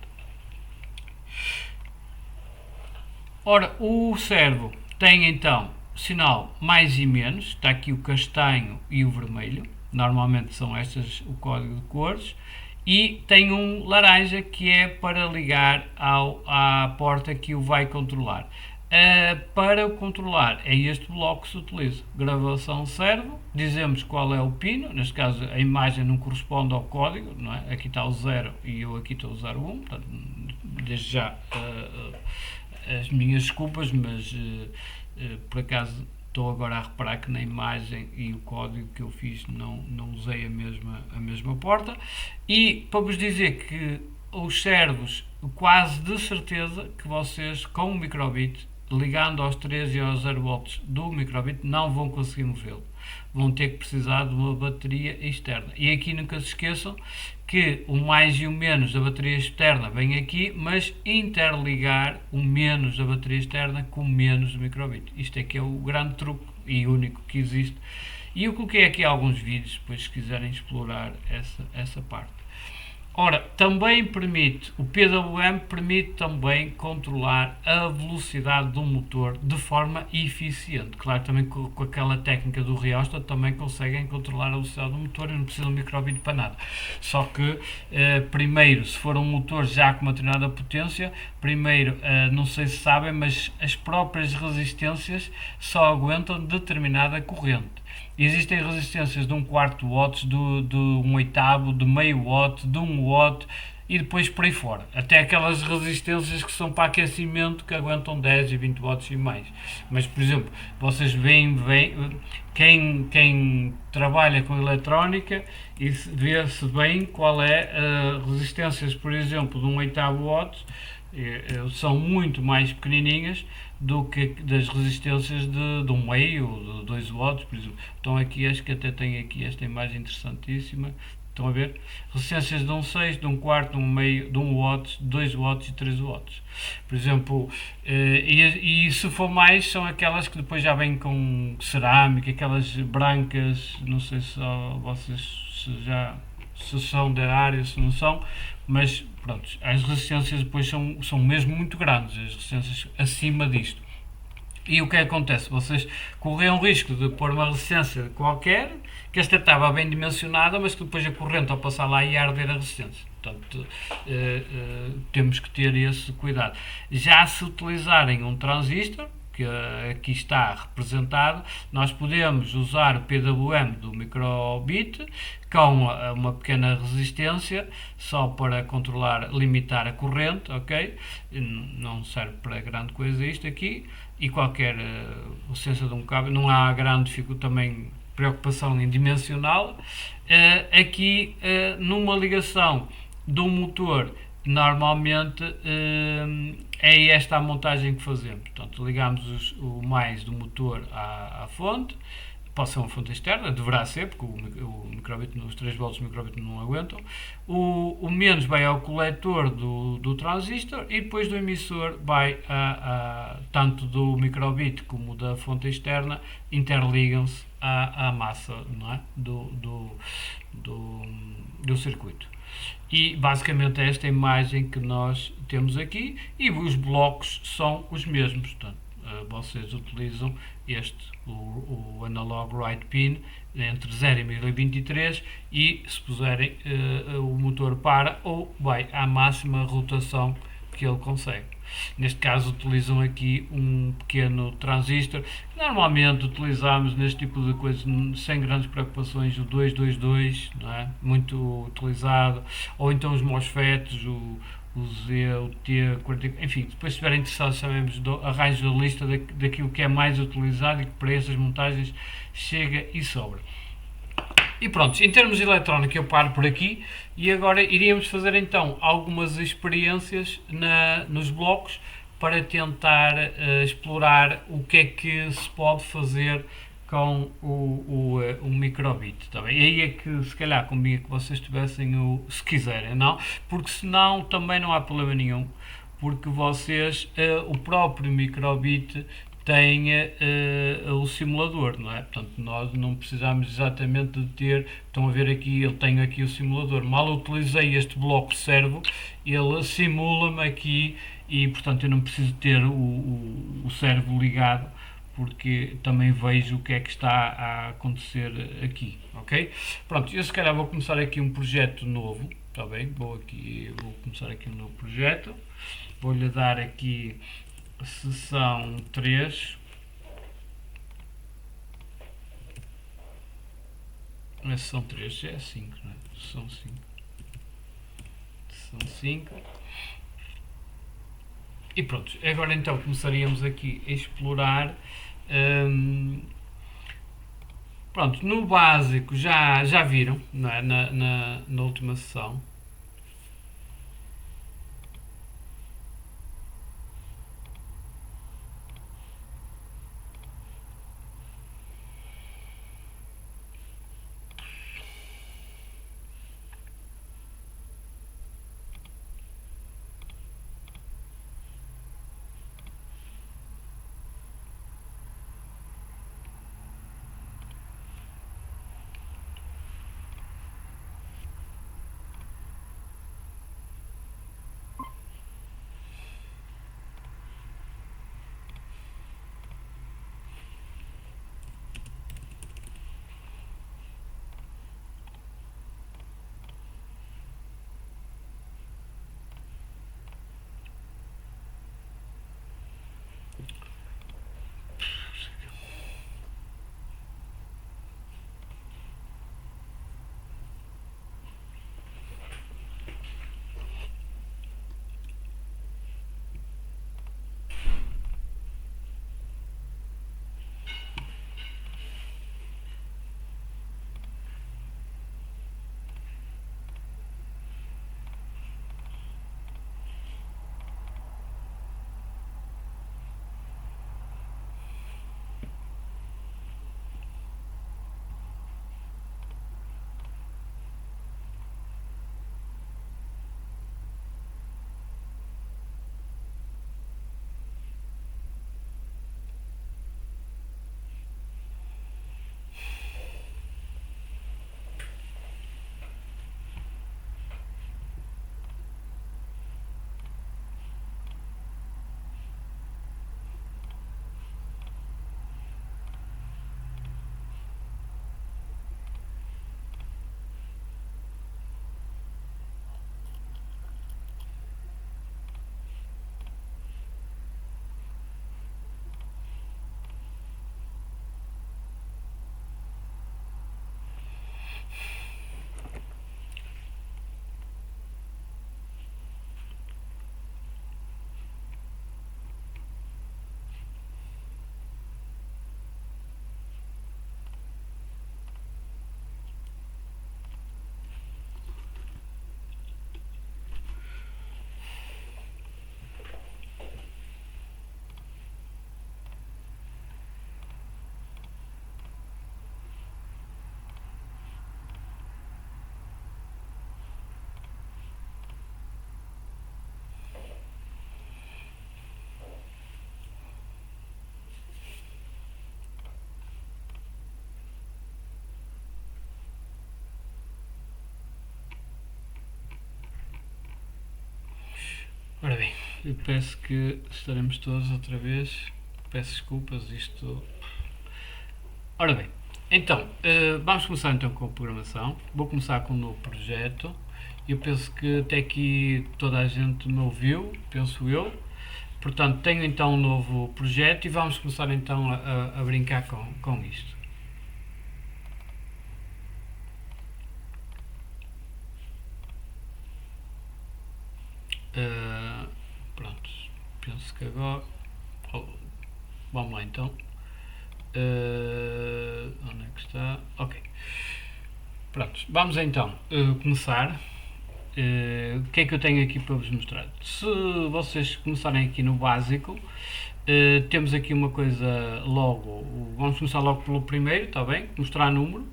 Ora, o servo tem então sinal mais e menos, está aqui o castanho e o vermelho, normalmente são estas o código de cores, e tem um laranja que é para ligar à porta que o vai controlar. Para o controlar é este bloco que se utiliza, gravação servo, dizemos qual é o pino, neste caso a imagem não corresponde ao código, não é? Aqui está o 0 e eu aqui estou o 01, portanto, desde já as minhas desculpas, mas por acaso estou agora a reparar que na imagem e o código que eu fiz não usei a mesma porta. E para vos dizer que os servos, quase de certeza que vocês com o microbit, ligando aos 3 e aos 0 volts do microbit, não vão conseguir movê-lo. Vão ter que precisar de uma bateria externa. E aqui nunca se esqueçam que o mais e o menos da bateria externa vem aqui, mas interligar o menos da bateria externa com o menos do microbit. Isto é que é o grande truque e único que existe. E eu coloquei aqui alguns vídeos, depois se quiserem explorar essa parte. Ora, também permite, o PWM permite também controlar a velocidade do motor de forma eficiente. Claro, também com aquela técnica do rheostat também conseguem controlar a velocidade do motor e não precisam de microbit para nada. Só que, primeiro, se for um motor já com uma determinada potência, primeiro, não sei se sabem, mas as próprias resistências só aguentam determinada corrente. Existem resistências de 1/4 watts, de 1/8, de meio watt, de 1 watt e depois por aí fora. Até aquelas resistências que são para aquecimento que aguentam 10 e 20 watts e mais. Mas, por exemplo, vocês veem quem trabalha com eletrónica e vê-se bem qual é a resistências, por exemplo, de 1/8 watts, são muito mais pequenininhas do que das resistências de 1 meio, de 2 watts, por exemplo. Então aqui acho que até tem aqui esta imagem interessantíssima. Estão a ver? Resistências de 1/6, de 1/4, de 1 meio, de 1 watts, 2 watts e 3 watts. Por exemplo, e se for mais, são aquelas que depois já vêm com cerâmica, aquelas brancas, não sei se vocês se são da área, se não são, mas pronto, as resistências depois são mesmo muito grandes, as resistências acima disto. E o que acontece? Vocês correm o risco de pôr uma resistência qualquer, que esta estava bem dimensionada, mas que depois a corrente ao passar lá ia arder a resistência. Portanto, temos que ter esse cuidado. Já se utilizarem um transistor, que aqui está representado, nós podemos usar o PWM do microbit com uma pequena resistência, só para controlar, limitar a corrente, ok? Não serve para grande coisa isto aqui, e qualquer resistência de um cabo, não há grande também preocupação em dimensioná-la. Aqui, numa ligação do motor, normalmente é esta a montagem que fazemos. Portanto, ligamos o mais do motor à fonte, pode ser uma fonte externa, deverá ser, porque o microbit, os 3 volts do microbit não aguentam. O menos vai ao coletor do transistor e depois do emissor vai tanto do microbit como da fonte externa, interligam-se à massa, não é? do circuito. E basicamente é esta imagem que nós temos aqui, e os blocos são os mesmos. Portanto, vocês utilizam o analog write pin entre 0 e 1023, e se puserem o motor para ou vai à máxima rotação que ele consegue. Neste caso utilizam aqui um pequeno transistor. Normalmente utilizamos neste tipo de coisas sem grandes preocupações o 222, não é? Muito utilizado, ou então os MOSFETs, o Z, o T, 40, enfim, depois se estiverem interessados sabemos, arranjo a lista daquilo que é mais utilizado e que para essas montagens chega e sobra. E pronto, em termos de eletrónica eu paro por aqui, e agora iríamos fazer então algumas experiências nos blocos para tentar explorar o que é que se pode fazer com o microbit. Tá bem? E aí é que se calhar convinha que vocês tivessem se quiserem, não? Porque senão também não há problema nenhum, porque vocês, o próprio microbit tem o simulador, não é? Portanto, nós não precisamos exatamente de ter, estão a ver aqui, eu tenho aqui o simulador, mal utilizei este bloco servo, ele simula-me aqui e, portanto, eu não preciso ter o servo ligado, porque também vejo o que é que está a acontecer aqui, ok? Pronto, eu se calhar vou começar aqui um projeto novo, está bem? Vou começar aqui um novo projeto, vou-lhe dar aqui sessão 3, a sessão 3 é 5, não é? Sessão 5. Sessão 5. E pronto, agora então começaríamos aqui a explorar. Pronto, no básico já viram, não é? Na última sessão. Ora bem, eu peço que estaremos todos outra vez. Peço desculpas, isto. Ora bem, então, vamos começar então com a programação. Vou começar com um novo projeto. Eu penso que até aqui toda a gente me ouviu, penso eu. Portanto, tenho então um novo projeto e vamos começar então a brincar com isto. Pronto, penso que agora. Vamos lá então. Onde é que está? Ok. Pronto, vamos então começar. O que é que eu tenho aqui para vos mostrar? Se vocês começarem aqui no básico, temos aqui uma coisa logo. Vamos começar logo pelo primeiro, está bem? Mostrar número.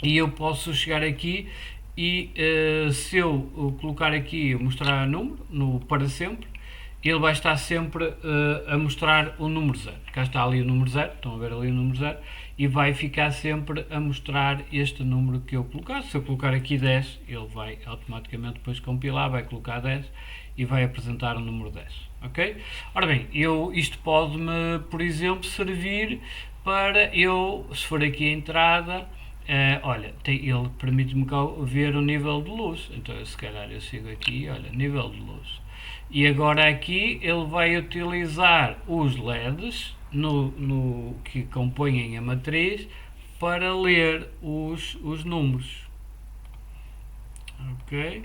E eu posso chegar aqui e se eu colocar aqui, mostrar número, no para sempre, ele vai estar sempre a mostrar o número 0. Cá está ali o número 0, estão a ver ali o número 0, e vai ficar sempre a mostrar este número que eu colocar. Se eu colocar aqui 10, ele vai automaticamente depois compilar, vai colocar 10 e vai apresentar o número 10. Ok? Ora bem, isto pode-me, por exemplo, servir para eu, se for aqui a entrada, olha, ele permite-me ver o nível de luz. Então, se calhar eu sigo aqui, olha, nível de luz. E agora aqui ele vai utilizar os LEDs que compõem a matriz para ler os números. Ok?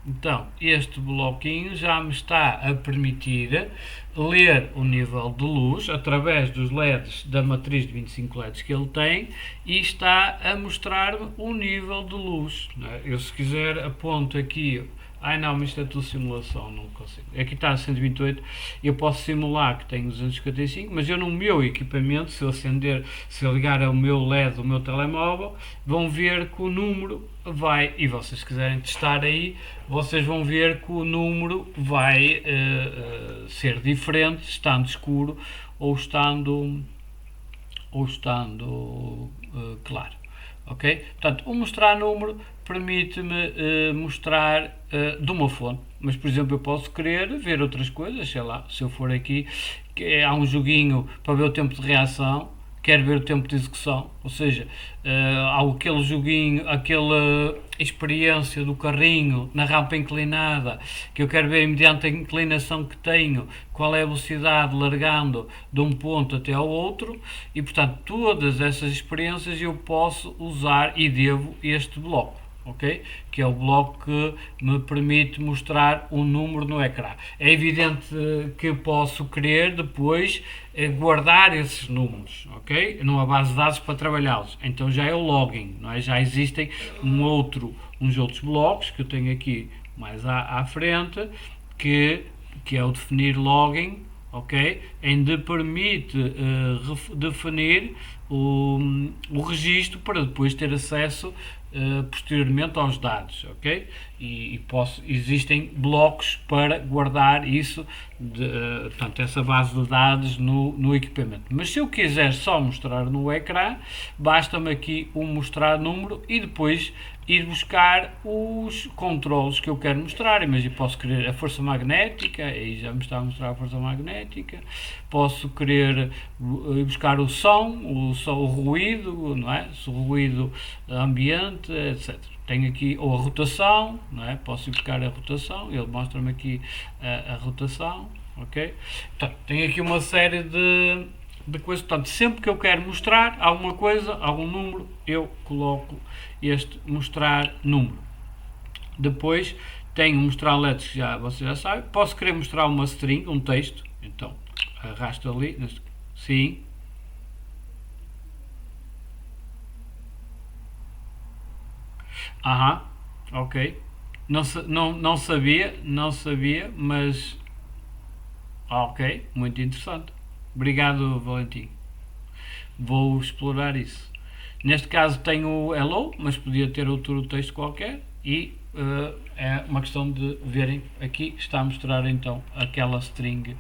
Então, este bloquinho já me está a permitir ler o nível de luz através dos LEDs da matriz de 25 LEDs que ele tem e está a mostrar-me o nível de luz. Eu, se quiser, aponto aqui. Ai não, mas isto é tudo simulação, não consigo. Aqui está a 128, eu posso simular que tenho 255, mas eu no meu equipamento, se eu ligar ao meu LED do meu telemóvel, vão ver que o número vai, e vocês quiserem testar aí, vocês vão ver que o número vai ser diferente, estando escuro ou estando claro. Ok? Portanto, o mostrar número permite-me mostrar de uma fonte, mas por exemplo eu posso querer ver outras coisas, sei lá, se eu for aqui, há um joguinho para ver o tempo de reação, quero ver o tempo de execução, ou seja, há aquele joguinho, aquela experiência do carrinho na rampa inclinada, que eu quero ver mediante a inclinação que tenho, qual é a velocidade largando de um ponto até ao outro, e portanto todas essas experiências eu posso usar e devo este bloco. Okay? Que é o bloco que me permite mostrar um número no ecrã. É evidente que posso querer depois guardar esses números, ok? Numa base de dados para trabalhá-los. Então já é o login, não é? Já existem uns outros blocos que eu tenho aqui mais à frente que é o definir login, ok? Onde permite definir o registro para depois ter acesso posteriormente aos dados, ok? Existem blocos para guardar isso, portanto, essa base de dados no equipamento. Mas se eu quiser só mostrar no ecrã, basta-me aqui mostrar número e depois ir buscar os controles que eu quero mostrar. Imagina, posso querer a força magnética, aí já me está a mostrar a força magnética. Posso querer ir buscar o som, o ruído, não é? O ruído ambiente, etc. Tenho aqui ou a rotação, não é? Posso ir buscar a rotação, ele mostra-me aqui a rotação, ok? Portanto, tenho aqui uma série de coisas. Portanto, sempre que eu quero mostrar alguma coisa, algum número, eu coloco este mostrar número. Depois tenho mostrar letras, que vocês já sabem. Posso querer mostrar uma string, um texto, então arrasto ali, sim. Aham, ok. Não sabia, mas ok, muito interessante. Obrigado, Valentim. Vou explorar isso. Neste caso tenho o hello, mas podia ter outro texto qualquer e é uma questão de verem aqui, está a mostrar então aquela string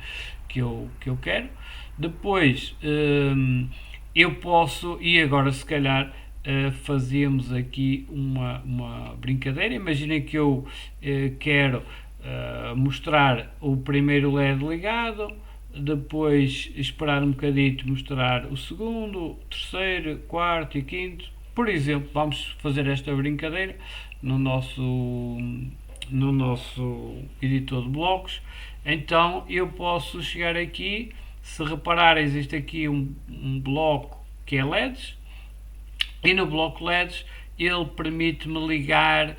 que eu quero. Depois eu posso, e agora se calhar fazíamos aqui uma brincadeira. Imaginem que eu quero mostrar o primeiro LED ligado, depois esperar um bocadito, mostrar o segundo, terceiro, quarto e quinto. Por exemplo, vamos fazer esta brincadeira no nosso editor de blocos. Então eu posso chegar aqui, se reparar, existe aqui um bloco que é LEDs, e no bloco LEDs ele permite-me ligar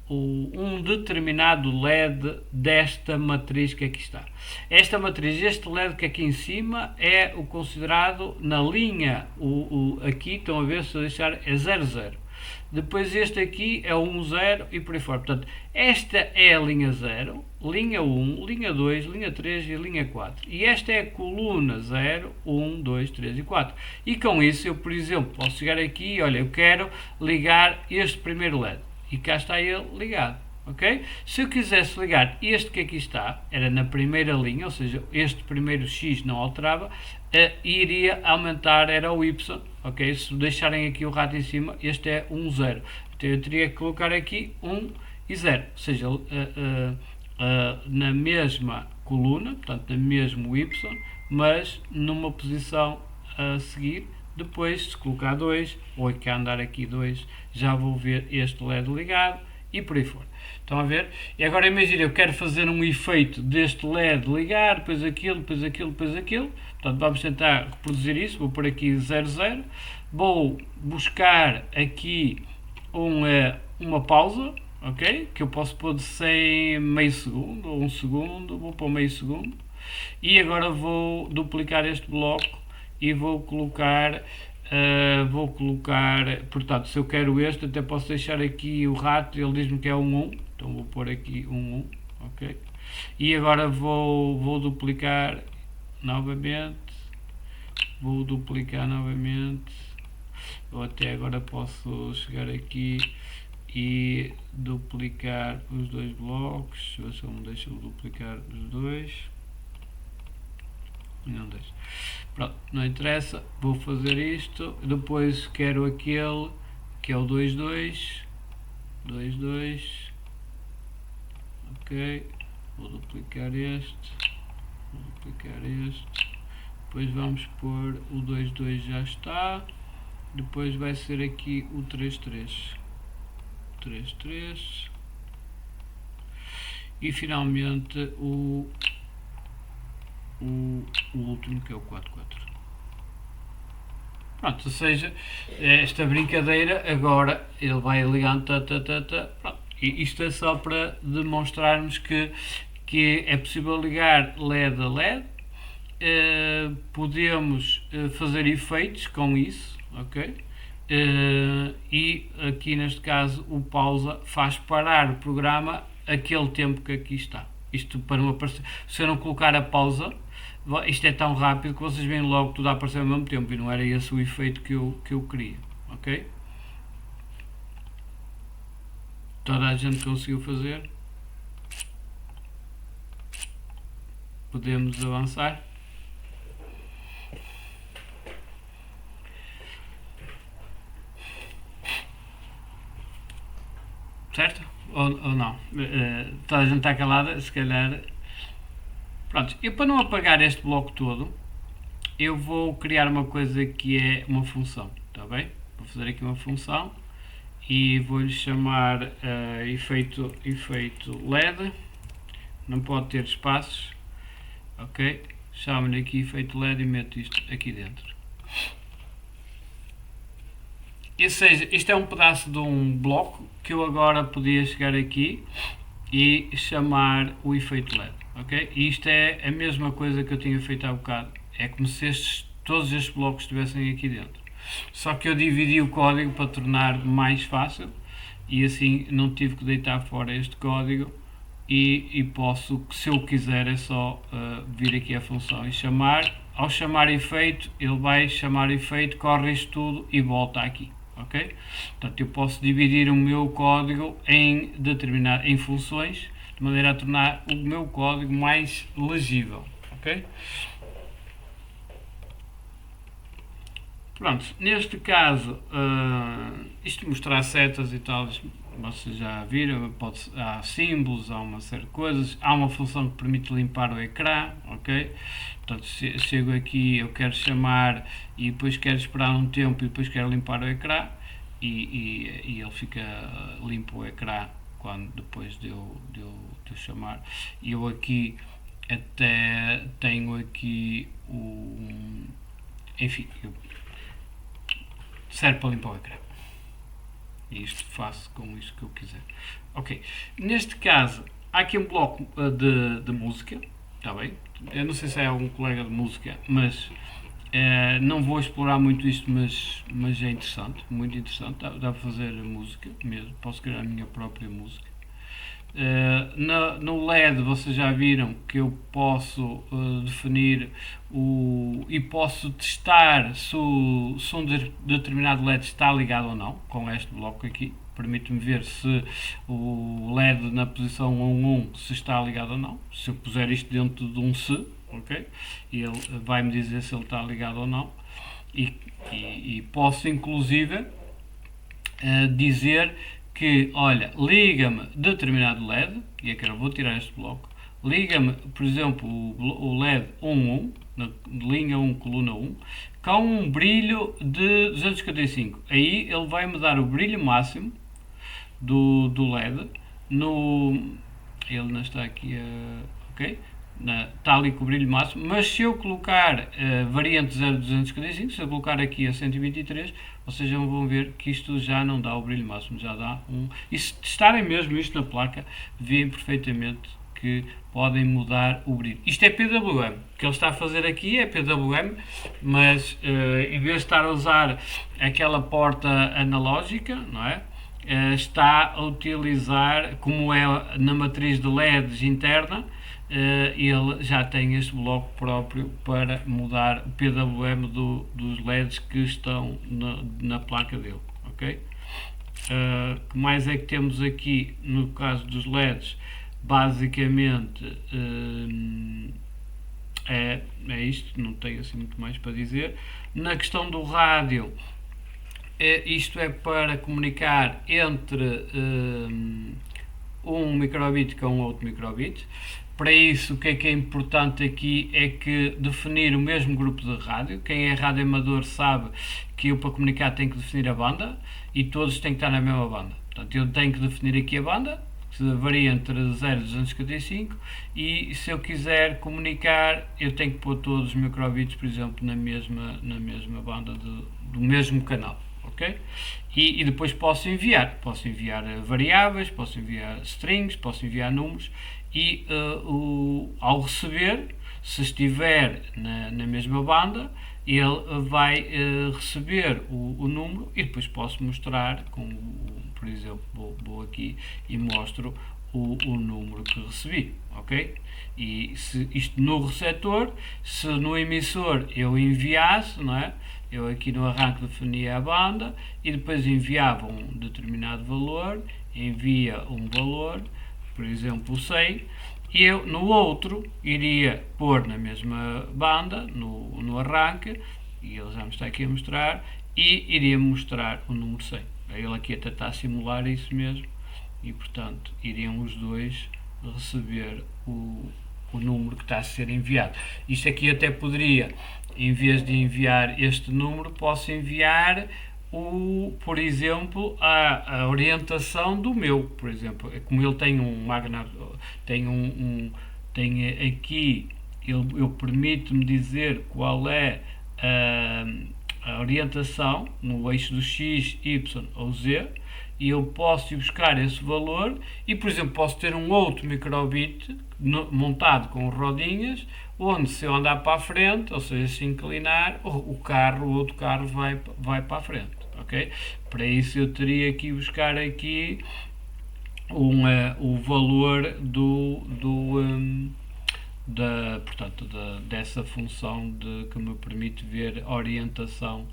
um determinado LED desta matriz que aqui está. Esta matriz, este LED que aqui em cima é o considerado na linha, aqui estão a ver, se eu deixar, é 00. depois este aqui é o 1, 0 e por aí fora. Portanto, esta é a linha 0, linha 1, linha 2, linha 3 e linha 4. E esta é a coluna 0, 1, 2, 3 e 4. E com isso eu, por exemplo, posso chegar aqui e olha, eu quero ligar este primeiro LED. E cá está ele ligado. Okay? Se eu quisesse ligar este que aqui está, era na primeira linha, ou seja, este primeiro X não alterava, iria aumentar, era o Y, ok? Se deixarem aqui o rato em cima, este é 1, 0. Então eu teria que colocar aqui 1 e 0, ou seja, na mesma coluna, portanto, no mesmo Y, mas numa posição a seguir. Depois, se colocar 2, ou aqui andar aqui 2, já vou ver este LED ligado e por aí fora. Estão a ver? E agora imagina, eu quero fazer um efeito deste LED ligar, depois aquilo, depois aquilo, depois aquilo. Portanto, vamos tentar reproduzir isso. Vou pôr aqui 0, 0. Vou buscar aqui uma pausa, ok? Que eu posso pôr de 100 meio segundo ou 1 segundo. Vou pôr meio segundo. E agora vou duplicar este bloco e vou colocar, portanto, se eu quero este, até posso deixar aqui o rato, ele diz-me que é um 1, então vou pôr aqui um 1, ok? E agora vou duplicar novamente, ou até agora posso chegar aqui e duplicar os dois blocos, deixa eu ver se ele me deixa duplicar os dois. Não deixa. Pronto, não interessa, vou fazer isto, depois quero aquele que é o 2, 2, 2, 2, ok, vou duplicar este, depois vamos pôr o 2, 2 já está, depois vai ser aqui o 3, 3, 3, 3 e finalmente o último que é o 4, 4. Pronto, ou seja, esta brincadeira agora ele vai ligando, pronto. E isto é só para demonstrarmos que é possível ligar LED a LED, podemos fazer efeitos com isso, ok? E aqui neste caso o pausa faz parar o programa aquele tempo que aqui está. Isto para não aparecer, se eu não colocar a pausa, isto é tão rápido que vocês veem logo tudo a aparecer ao mesmo tempo e não era esse o efeito que eu queria, ok? Toda a gente conseguiu fazer. Podemos avançar. Certo? Ou não? Toda a gente está calada, se calhar. Pronto, eu para não apagar este bloco todo, eu vou criar uma coisa que é uma função, está bem? Vou fazer aqui uma função e vou-lhe chamar efeito LED, não pode ter espaços, ok? Chamo-lhe aqui efeito LED e meto isto aqui dentro. Ou seja, isto é um pedaço de um bloco que eu agora podia chegar aqui e chamar o efeito LED. Okay? E isto é a mesma coisa que eu tinha feito há bocado. É como se todos estes blocos estivessem aqui dentro. Só que eu dividi o código para tornar mais fácil e assim não tive que deitar fora este código e posso, se eu quiser, é só vir aqui a função e chamar. Ao chamar efeito, ele vai chamar efeito, corre isto tudo e volta aqui. Okay? Portanto, eu posso dividir o meu código em funções de maneira a tornar o meu código mais legível, ok? Pronto, neste caso, isto mostrar setas e tal, vocês já viram, há símbolos, há uma série de coisas, há uma função que permite limpar o ecrã, ok? Portanto, chego aqui, eu quero chamar e depois quero esperar um tempo e depois quero limpar o ecrã e ele fica limpo o ecrã quando depois de eu chamar. E eu aqui até tenho aqui enfim, serve para limpar o ecrã. E isto faço com isto que eu quiser. Ok, neste caso há aqui um bloco de música, está bem? Eu não sei se é algum colega de música, mas Não vou explorar muito isto, mas é interessante, muito interessante. Dá para fazer música mesmo, posso criar a minha própria música. No LED vocês já viram que eu posso definir e posso testar se um determinado LED está ligado ou não com este bloco aqui. Permite-me ver se o LED na posição 1 se está ligado ou não. Se eu puser isto dentro de um se, ok? Ele vai-me dizer se ele está ligado ou não. E posso inclusive dizer que, olha, liga-me determinado LED, e aqui eu vou tirar este bloco, liga-me, por exemplo, o LED 11, na linha 1, coluna 1, com um brilho de 255. Aí ele vai-me dar o brilho máximo do LED, ele não está aqui, ok? Está ali com o brilho máximo, mas se eu colocar variante 0255, se eu colocar aqui a 123, vocês já vão ver que isto já não dá o brilho máximo, já dá um... E se testarem mesmo isto na placa, veem perfeitamente que podem mudar o brilho. Isto é PWM, o que ele está a fazer aqui é PWM, mas em vez de estar a usar aquela porta analógica, não é? Está a utilizar, como é na matriz de LEDs interna, ele já tem este bloco próprio para mudar o PWM dos LEDs que estão na placa dele, ok? Que mais é que temos aqui no caso dos LEDs? Basicamente é isto, não tenho assim muito mais para dizer. Na questão do rádio, isto é para comunicar entre um microbit com outro microbit. Para isso, o que é importante aqui é que definir o mesmo grupo de rádio. Quem é rádio amador sabe que eu, para comunicar, tenho que definir a banda e todos têm que estar na mesma banda. Portanto, eu tenho que definir aqui a banda, que varia entre 0 e 255, e se eu quiser comunicar, eu tenho que pôr todos os microbits, por exemplo, na mesma banda do mesmo canal. Okay? E depois posso enviar variáveis, posso enviar strings, posso enviar números e ao receber, se estiver na mesma banda, ele vai receber o número e depois posso mostrar, por exemplo, vou aqui e mostro o número que recebi, ok? E se isto no receptor, se no emissor eu enviasse, não é? Eu aqui no arranque definia a banda e depois enviava um determinado valor, envia um valor, por exemplo 100, e eu no outro iria pôr na mesma banda, no arranque, e ele já me está aqui a mostrar, e iria mostrar o número 100. Ele aqui até está a simular isso mesmo, e portanto iriam os dois receber o número que está a ser enviado. Isto aqui até poderia, em vez de enviar este número, posso enviar por exemplo, a orientação do meu, por exemplo, como ele tem um magna, tem aqui, ele permite-me dizer qual é a orientação no eixo do X, Y ou Z, e eu posso ir buscar esse valor e, por exemplo, posso ter um outro microbit montado com rodinhas, onde se eu andar para a frente, ou seja, se inclinar, o outro carro vai para a frente, ok? Para isso eu teria que buscar aqui o valor dessa função que me permite ver a orientação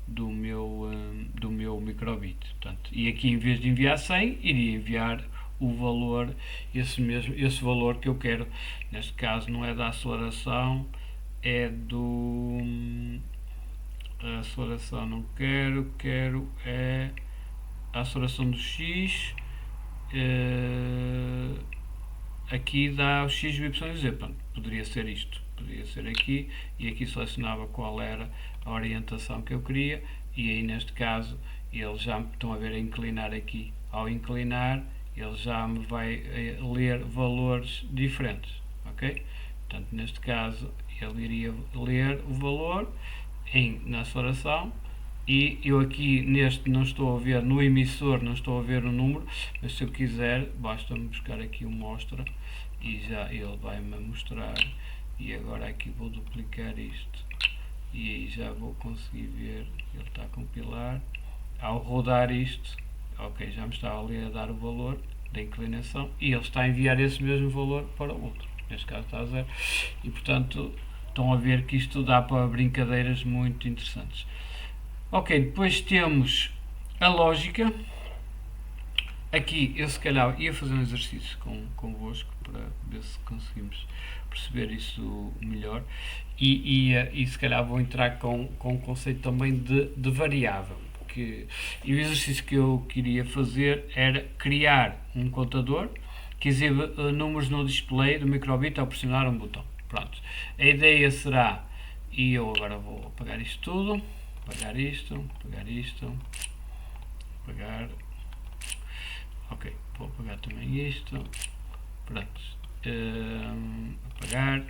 do meu microbit. Portanto, e aqui, em vez de enviar 100, iria enviar o valor, esse valor que eu quero. Neste caso não é da aceleração, é a aceleração não quero é a aceleração do X, aqui dá o X, Y e Z. Portanto, poderia ser isto, poderia ser aqui, e aqui selecionava qual era a orientação que eu queria, e aí neste caso ele já me estão a ver a inclinar aqui. Ao inclinar, ele já me vai ler valores diferentes, ok? Portanto, neste caso ele iria ler o valor na aceleração, e eu aqui neste não estou a ver, no emissor não estou a ver o número, mas se eu quiser basta-me buscar aqui o mostra e já ele vai-me mostrar. E agora aqui vou duplicar isto e aí já vou conseguir ver, ele está a compilar. Ao rodar isto, ok, já me está ali a dar o valor da inclinação e ele está a enviar esse mesmo valor para o outro, neste caso está a 0, e portanto estão a ver que isto dá para brincadeiras muito interessantes. Ok, depois temos a lógica. Aqui eu se calhar ia fazer um exercício convosco para ver se conseguimos perceber isso melhor e se calhar vou entrar com o conceito também de variável. E o exercício que eu queria fazer era criar um contador que exibe números no display do microbit ao pressionar um botão. Pronto. A ideia será, e eu agora vou apagar isto tudo, apagar isto, apagar. Ok, vou apagar também isto. Pronto. Apagar.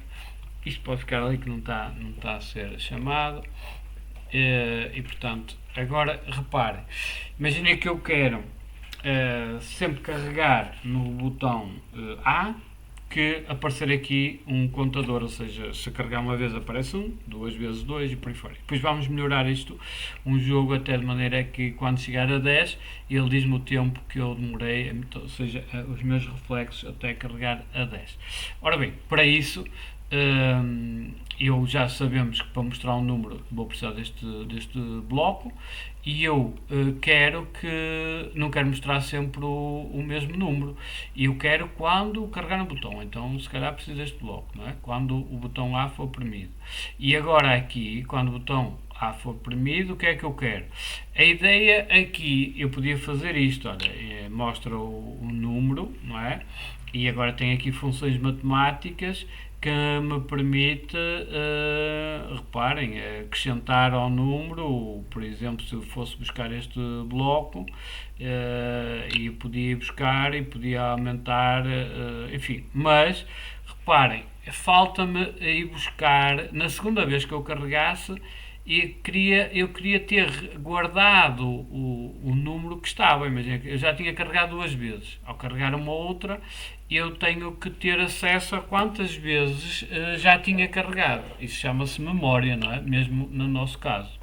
Isto pode ficar ali que não está a ser chamado. E portanto, agora reparem. Imaginem que eu quero sempre carregar no botão A que aparecer aqui um contador, ou seja, se carregar uma vez aparece 1, duas vezes 2 e por aí fora. Depois vamos melhorar isto, um jogo até de maneira que quando chegar a 10, ele diz-me o tempo que eu demorei, ou seja, os meus reflexos até carregar a 10. Ora bem, para isso, eu já sabemos que para mostrar um número vou precisar deste bloco e eu não quero mostrar sempre o mesmo número, e eu quero quando carregar no botão, então se calhar preciso deste bloco, não é? Quando o botão A for oprimido. E agora aqui, quando o botão A for oprimido, o que é que eu quero? A ideia aqui, eu podia fazer isto, olha, mostra o número, não é? E agora tem aqui funções matemáticas que me permite, reparem, acrescentar ao número, por exemplo, se eu fosse buscar este bloco, eu podia ir buscar e podia aumentar, enfim, mas reparem, falta-me ir buscar, na segunda vez que eu carregasse, eu queria ter guardado o número que estava. Imagina, eu já tinha carregado duas vezes. Ao carregar uma outra, eu tenho que ter acesso a quantas vezes já tinha carregado. Isso chama-se memória, não é? Mesmo no nosso caso.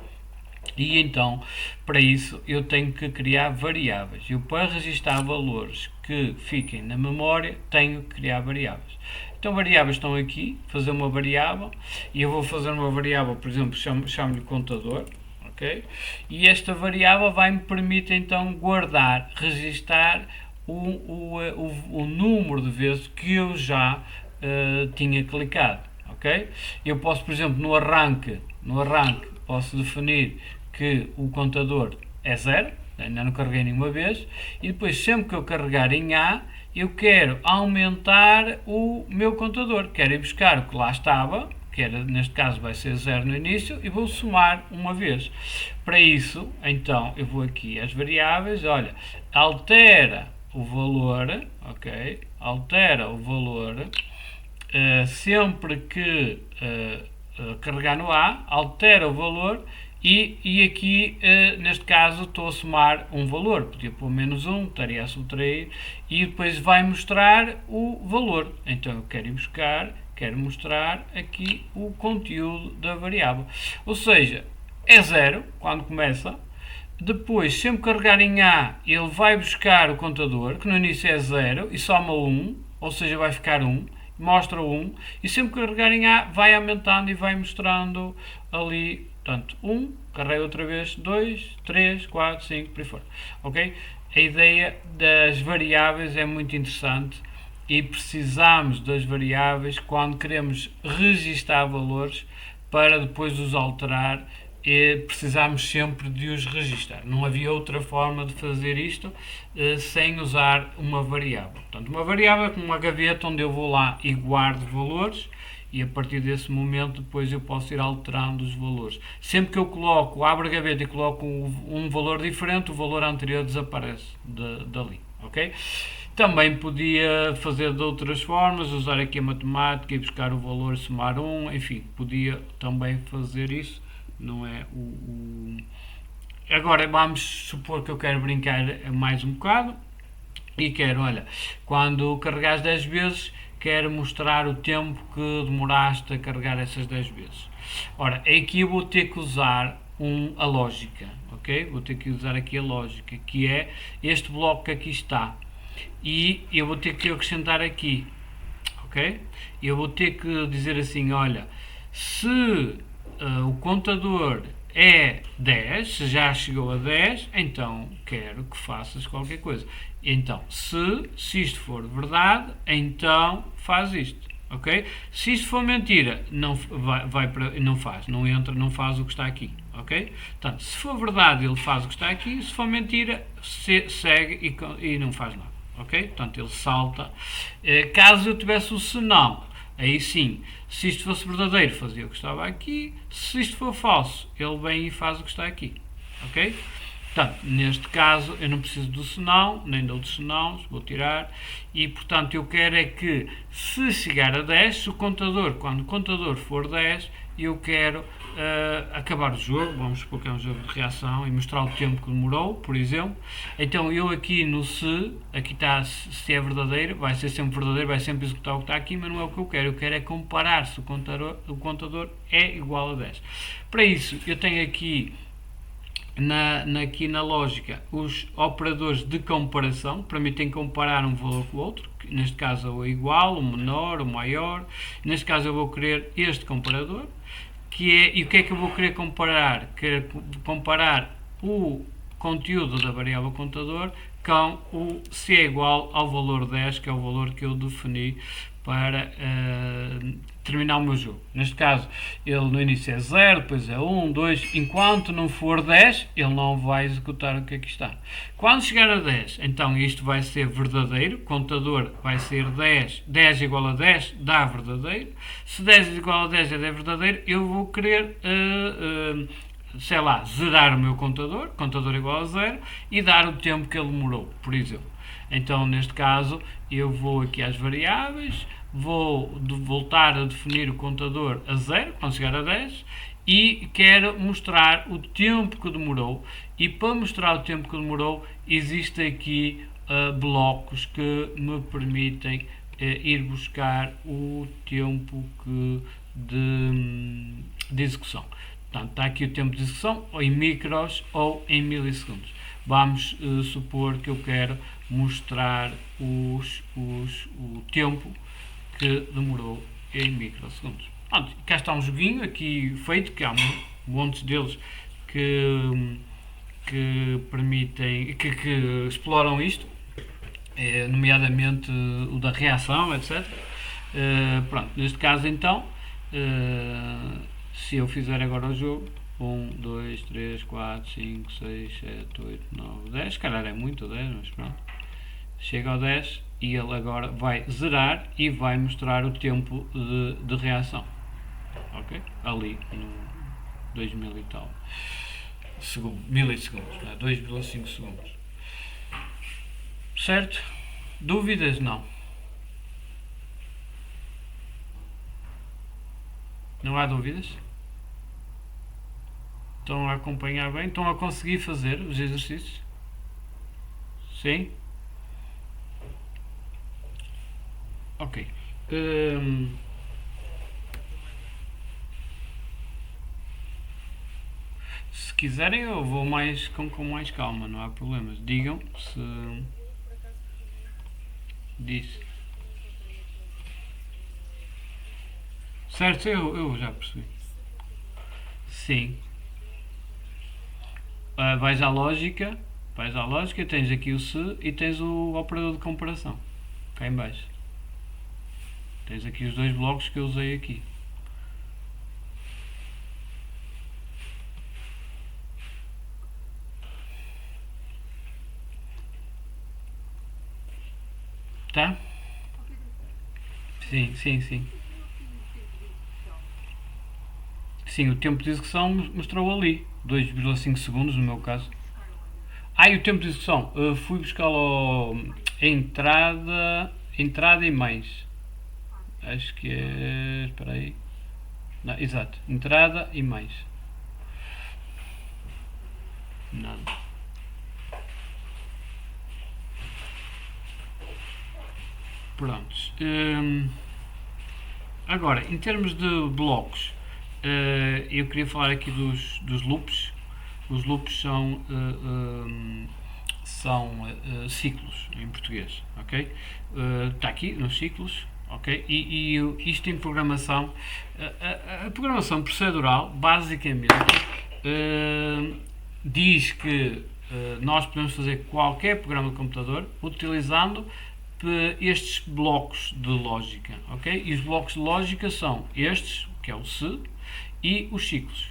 E então, para isso, eu tenho que criar variáveis. Eu, para registrar valores que fiquem na memória, tenho que criar variáveis. Então, variáveis estão aqui, fazer uma variável, e eu vou fazer uma variável, por exemplo, chamo-lhe contador, ok? E esta variável vai-me permitir então guardar, registar o número de vezes que eu já tinha clicado, ok? Eu posso, por exemplo, no arranque, posso definir que o contador é 0, ainda não carreguei nenhuma vez, e depois sempre que eu carregar em A, eu quero aumentar o meu contador, quero ir buscar o que lá estava, que era, neste caso vai ser 0 no início, e vou somar uma vez. Para isso, então, eu vou aqui às variáveis, olha, altera o valor, ok? Altera o valor, sempre que carregar no A, altera o valor, e aqui, neste caso, estou a somar um valor, podia pôr menos 1, estaria a subtrair, e depois vai mostrar o valor. Então eu quero ir buscar, quero mostrar aqui o conteúdo da variável. Ou seja, é 0 quando começa, depois, sempre carregar em A, ele vai buscar o contador, que no início é 0, e soma 1, ou seja, vai ficar 1, mostra 1, e sempre que carregar em A, vai aumentando e vai mostrando ali, portanto, 1, carrega outra vez, 2, 3, 4, 5, por aí fora. Ok? A ideia das variáveis é muito interessante e precisamos das variáveis quando queremos registar valores para depois os alterar. E precisamos sempre de os registar. Não havia outra forma de fazer isto sem usar uma variável. Portanto, uma variável é como uma gaveta onde eu vou lá e guardo valores, e a partir desse momento depois eu posso ir alterando os valores. Sempre que eu abro a gaveta e coloco um valor diferente, o valor anterior desaparece dali. Ok? Também podia fazer de outras formas, usar aqui a matemática e buscar o valor, somar 1, enfim, podia também fazer isso. Não é Agora vamos supor que eu quero brincar mais um bocado e quero, olha, quando carregares 10 vezes, quero mostrar o tempo que demoraste a carregar essas 10 vezes. Ora, aqui eu vou ter que usar a lógica, ok? Vou ter que usar aqui a lógica, que é este bloco que aqui está. E eu vou ter que acrescentar aqui, ok? Eu vou ter que dizer assim, olha, se o contador é 10, se já chegou a 10, então quero que faças qualquer coisa. Então, se isto for verdade, então faz isto, ok? Se isto for mentira, não, não faz, não entra, não faz o que está aqui, ok? Portanto, se for verdade, ele faz o que está aqui, se for mentira, segue e não faz nada, ok? Portanto, ele salta. Caso eu tivesse o senão, aí sim, se isto fosse verdadeiro, fazia o que estava aqui, se isto for falso, ele vem e faz o que está aqui, ok? Portanto, neste caso, eu não preciso do senão, nem de outros senãos, vou tirar, e portanto eu quero é que, se chegar a 10, se o contador, quando o contador for 10, eu quero acabar o jogo, vamos supor que é um jogo de reação, e mostrar o tempo que demorou, por exemplo. Então eu aqui no se, aqui está se é verdadeiro, vai ser sempre verdadeiro, vai sempre executar o que está aqui, mas não é o que eu quero é comparar se o contador é igual a 10. Para isso, eu tenho aqui aqui na lógica os operadores de comparação, permitem comparar um valor com o outro, que neste caso é o igual, o menor, o maior. Neste caso eu vou querer este comparador, e o que é que eu vou querer comparar? Quero comparar o conteúdo da variável contador com se é igual ao valor 10, que é o valor que eu defini para terminar o meu jogo. Neste caso, ele no início é 0, depois é 1, 2, enquanto não for 10, ele não vai executar o que aqui está. Quando chegar a 10, então isto vai ser verdadeiro, contador vai ser 10, 10 igual a 10 dá verdadeiro. Se 10 igual a 10 é verdadeiro, eu vou querer sei lá, zerar o meu contador igual a 0, e dar o tempo que ele demorou, por exemplo. Então, neste caso, eu vou aqui às variáveis, vou voltar a definir o contador a 0, quando chegar a 10, e quero mostrar o tempo que demorou. E para mostrar o tempo que demorou, existem aqui blocos que me permitem ir buscar o tempo de execução. Portanto, está aqui o tempo de execução, ou em micros ou em milissegundos. Vamos supor que eu quero mostrar o tempo que demorou em microsegundos. Pronto, cá está um joguinho aqui feito, que há montes deles que permitem, que exploram isto, nomeadamente o da reação, etc. Pronto, neste caso então, se eu fizer agora o jogo, 1, 2, 3, 4, 5, 6, 7, 8, 9, 10, calhar é muito 10, mas pronto. Chega ao 10 e ele agora vai zerar e vai mostrar o tempo de reação. Ok? Ali no 2000 e tal milissegundos, 2,5 segundos. Certo? Dúvidas? Não. Não há dúvidas? Estão a acompanhar bem? Estão a conseguir fazer os exercícios? Sim? Ok. Se quiserem eu vou mais com mais calma, não há problemas. Digam se... Disse. Certo, eu já percebi. Sim. Vais à lógica, tens aqui o se e tens o operador de comparação. Cá em baixo. Tens aqui os dois blocos que eu usei aqui. Tá? Sim, sim, sim. Sim, o tempo de execução mostrou ali. 2,5 segundos no meu caso. E o tempo de execução. Fui buscá-lo entrada e mais. Acho que é... Espera aí. Não, exato. Entrada e mais. Nada. Prontos. Agora, em termos de blocos, eu queria falar aqui dos loops. Os loops são ciclos em português, ok? Está aqui nos ciclos, ok? E isto em programação, a programação procedural, basicamente, diz que nós podemos fazer qualquer programa de computador utilizando estes blocos de lógica, ok? E os blocos de lógica são estes, que é o se, e os ciclos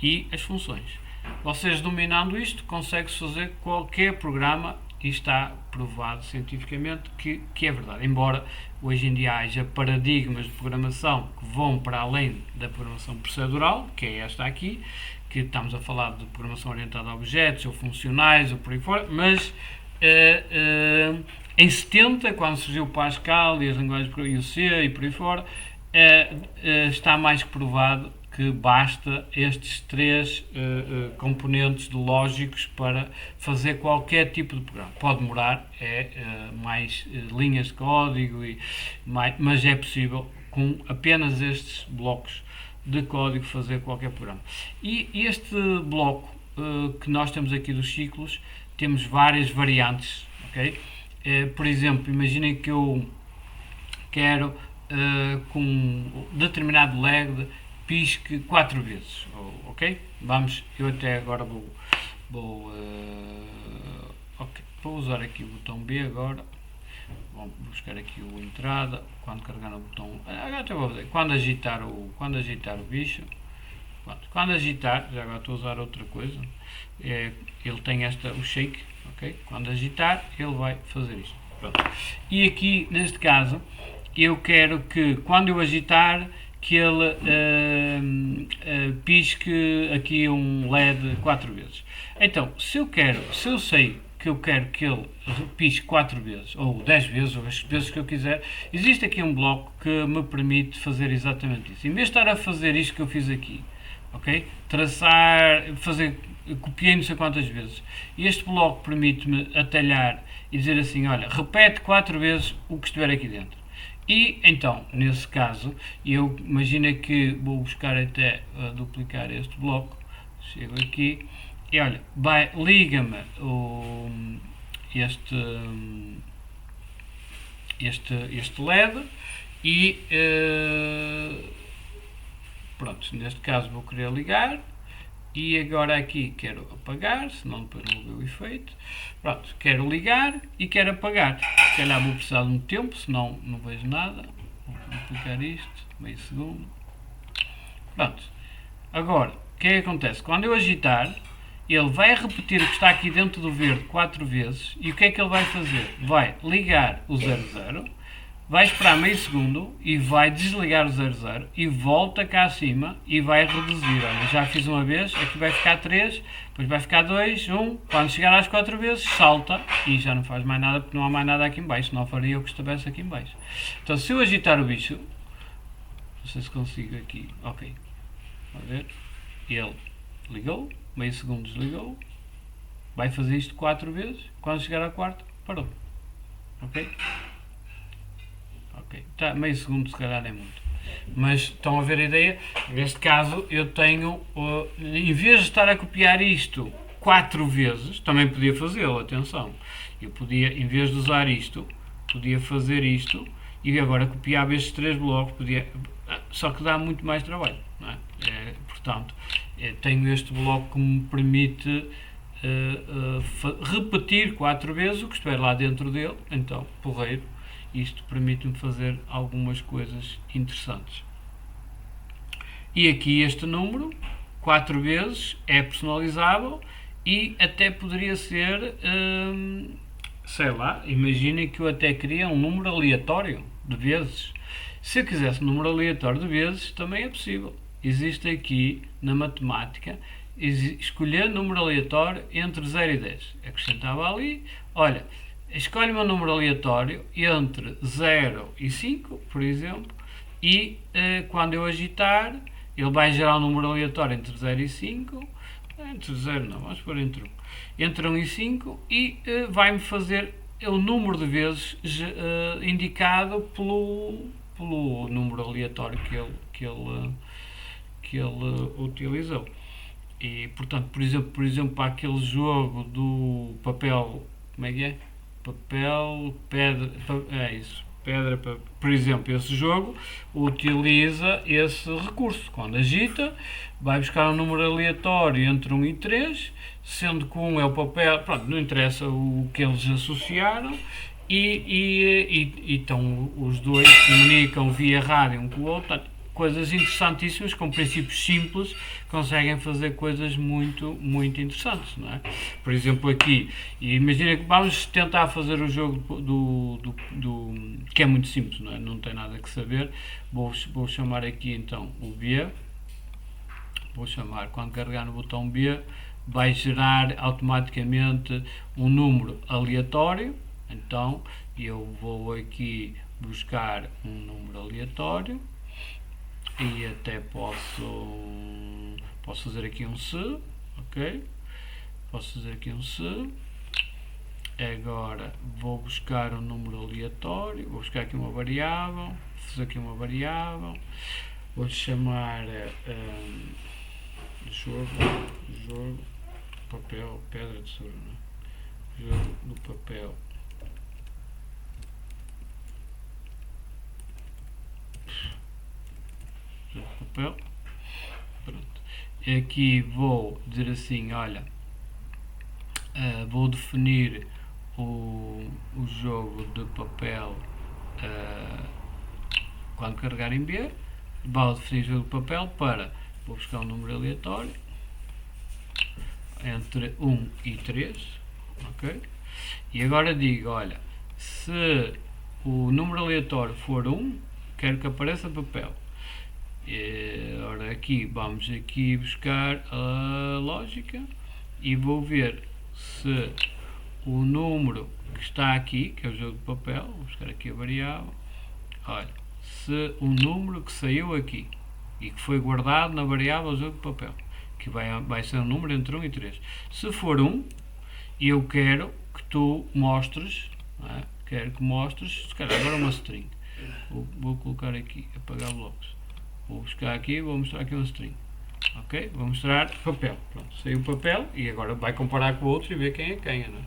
e as funções. Vocês dominando isto, consegue-se fazer qualquer programa e está provado cientificamente que é verdade. Embora hoje em dia haja paradigmas de programação que vão para além da programação procedural, que é esta aqui, que estamos a falar de programação orientada a objetos ou funcionais ou por aí fora, mas em 70, quando surgiu o Pascal e as linguagens e o C e por aí fora, está mais que provado que basta estes três componentes lógicos para fazer qualquer tipo de programa. Pode demorar mais linhas de código, mas é possível com apenas estes blocos de código fazer qualquer programa. E este bloco que nós temos aqui dos ciclos, temos várias variantes, ok? Por exemplo, imaginem que eu quero com um determinado leg pisque 4 vezes, ok? Eu até agora vou usar aqui o botão B agora. Vamos buscar aqui o entrada, quando carregar no botão, quando agitar o bicho, quando agitar, já agora estou a usar outra coisa, ele tem o shake, ok? Quando agitar, ele vai fazer isto. Pronto. E aqui, neste caso, eu quero que, quando eu agitar, que ele pisque aqui um LED 4 vezes. Então, se eu sei que eu quero que ele pisque 4 vezes, ou 10 vezes, ou as vezes que eu quiser, existe aqui um bloco que me permite fazer exatamente isso. Em vez de estar a fazer isto que eu fiz aqui, ok? Copiei não sei quantas vezes. Este bloco permite-me atalhar e dizer assim, olha, repete 4 vezes o que estiver aqui dentro. E então, nesse caso, eu imagino que vou buscar até duplicar este bloco, chego aqui e olha, liga-me este LED e pronto, neste caso vou querer ligar. E agora aqui quero apagar, senão depois não vou ver o efeito. Pronto, quero ligar e quero apagar. Se calhar vou precisar de um tempo, senão não vejo nada. Vou duplicar isto, meio segundo. Pronto. Agora, o que é que acontece? Quando eu agitar, ele vai repetir o que está aqui dentro do verde 4 vezes. E o que é que ele vai fazer? Vai ligar o 00, vai esperar meio segundo e vai desligar o 00 e volta cá acima e vai reduzir. Olha, já fiz uma vez, aqui vai ficar 3, depois vai ficar 2, 1, quando chegar às 4 vezes salta e já não faz mais nada porque não há mais nada aqui em baixo, senão faria o que estivesse aqui em baixo. Então se eu agitar o bicho, não sei se consigo aqui, ok, a ver, ele ligou, meio segundo desligou, vai fazer isto 4 vezes, quando chegar à quarta, parou, ok? Tá, meio segundo se calhar é muito, mas estão a ver a ideia. Neste caso eu tenho, em vez de estar a copiar isto 4 vezes, também podia fazê-lo, atenção, eu podia, em vez de usar isto, podia fazer isto e agora copiava estes 3 blocos, só que dá muito mais trabalho, não é? Portanto, tenho este bloco que me permite repetir 4 vezes o que estiver lá dentro dele, então, porreiro. Isto permite-me fazer algumas coisas interessantes. E aqui este número, 4 vezes, é personalizável e até poderia ser, sei lá, imaginem que eu até queria um número aleatório de vezes. Se eu quisesse um número aleatório de vezes, também é possível. Existe aqui, na matemática, escolher número aleatório entre 0 e 10. Acrescentava ali, olha, escolhe-me um número aleatório entre 0 e 5, por exemplo, e quando eu agitar, ele vai gerar um número aleatório entre 0 e 5, entre 0 não, vamos pôr entre 1 e 5, e vai-me fazer é o número de vezes indicado pelo número aleatório que ele utilizou. E, portanto, por exemplo, para aquele jogo do papel, como é que é? Papel, pedra, é isso, pedra, por exemplo, esse jogo utiliza esse recurso. Quando agita, vai buscar um número aleatório entre 1 e 3, sendo que 1 é o papel, pronto, não interessa o que eles associaram, então os dois comunicam via rádio um com o outro. Coisas interessantíssimas, com princípios simples, conseguem fazer coisas muito, muito interessantes, não é? Por exemplo, aqui, imagina que vamos tentar fazer o jogo que é muito simples, não é? Não tem nada que saber. Vou chamar aqui então o B. Vou chamar, quando carregar no botão B, vai gerar automaticamente um número aleatório. Então, eu vou aqui buscar um número aleatório. E até posso fazer aqui um se, ok? Posso fazer aqui um se. Agora vou buscar um número aleatório, vou buscar aqui uma variável, vou fazer aqui uma variável, vou chamar jogo, papel, pedra, tesoura, não é? Jogo do papel. Papel. Pronto. Aqui vou dizer assim, olha, vou definir o jogo de papel quando carregar em B, vou definir o jogo de papel vou buscar um número aleatório entre 1 e 3, ok? E agora digo, olha, se o número aleatório for 1, quero que apareça papel. Ora, aqui vamos aqui buscar a lógica e vou ver se o número que está aqui, que é o jogo de papel, vou buscar aqui a variável, olha, se o número que saiu aqui e que foi guardado na variável jogo de papel, que vai ser um número entre 1 e 3, se for 1, eu quero que tu mostres, não é? Quero que mostres, se calhar agora uma string, vou colocar aqui, apagar blocos. Vou buscar aqui, vou mostrar aqui uma string. Ok? Vou mostrar papel. Pronto, saiu o papel e agora vai comparar com o outro e ver quem é quem. Não é?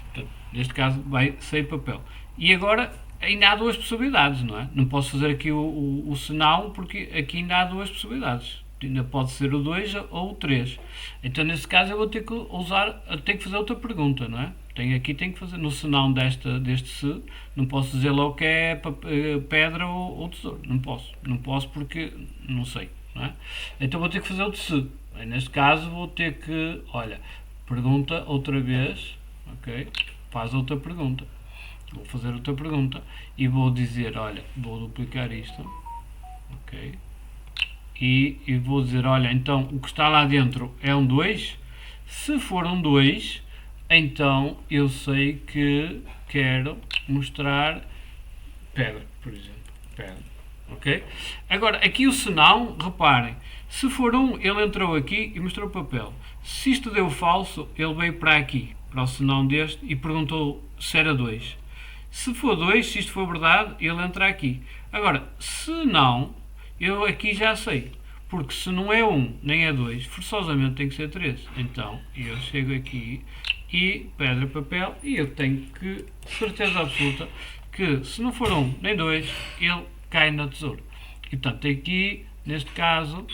Portanto, neste caso vai sair papel. E agora ainda há duas possibilidades, não é? Não posso fazer aqui o senão porque aqui ainda há duas possibilidades. Ainda pode ser o 2 ou o 3. Então nesse caso eu vou ter que tenho que fazer outra pergunta, não é? Tenho que fazer no senão deste se, não posso dizer logo que é pedra ou tesouro. Não posso porque não sei, não é? Então vou ter que fazer outro se. Neste caso vou ter que, olha, pergunta outra vez, ok? Faz outra pergunta. Vou fazer outra pergunta e vou dizer, olha, vou duplicar isto, ok? E vou dizer, olha, então o que está lá dentro é um 2. Se for um 2, então eu sei que quero mostrar pedra, por exemplo. Pedra. Ok? Agora, aqui o senão, reparem, se for 1, ele entrou aqui e mostrou papel. Se isto deu falso, ele veio para aqui, para o senão deste, e perguntou se era 2. Se for 2, se isto for verdade, ele entra aqui. Agora, se não, eu aqui já sei. Porque se não é 1 nem é 2, forçosamente tem que ser 3. Então, eu chego aqui e pedra, papel, e eu tenho que, certeza absoluta, que se não for 1 nem 2, ele cai na tesoura. E portanto, aqui, neste caso,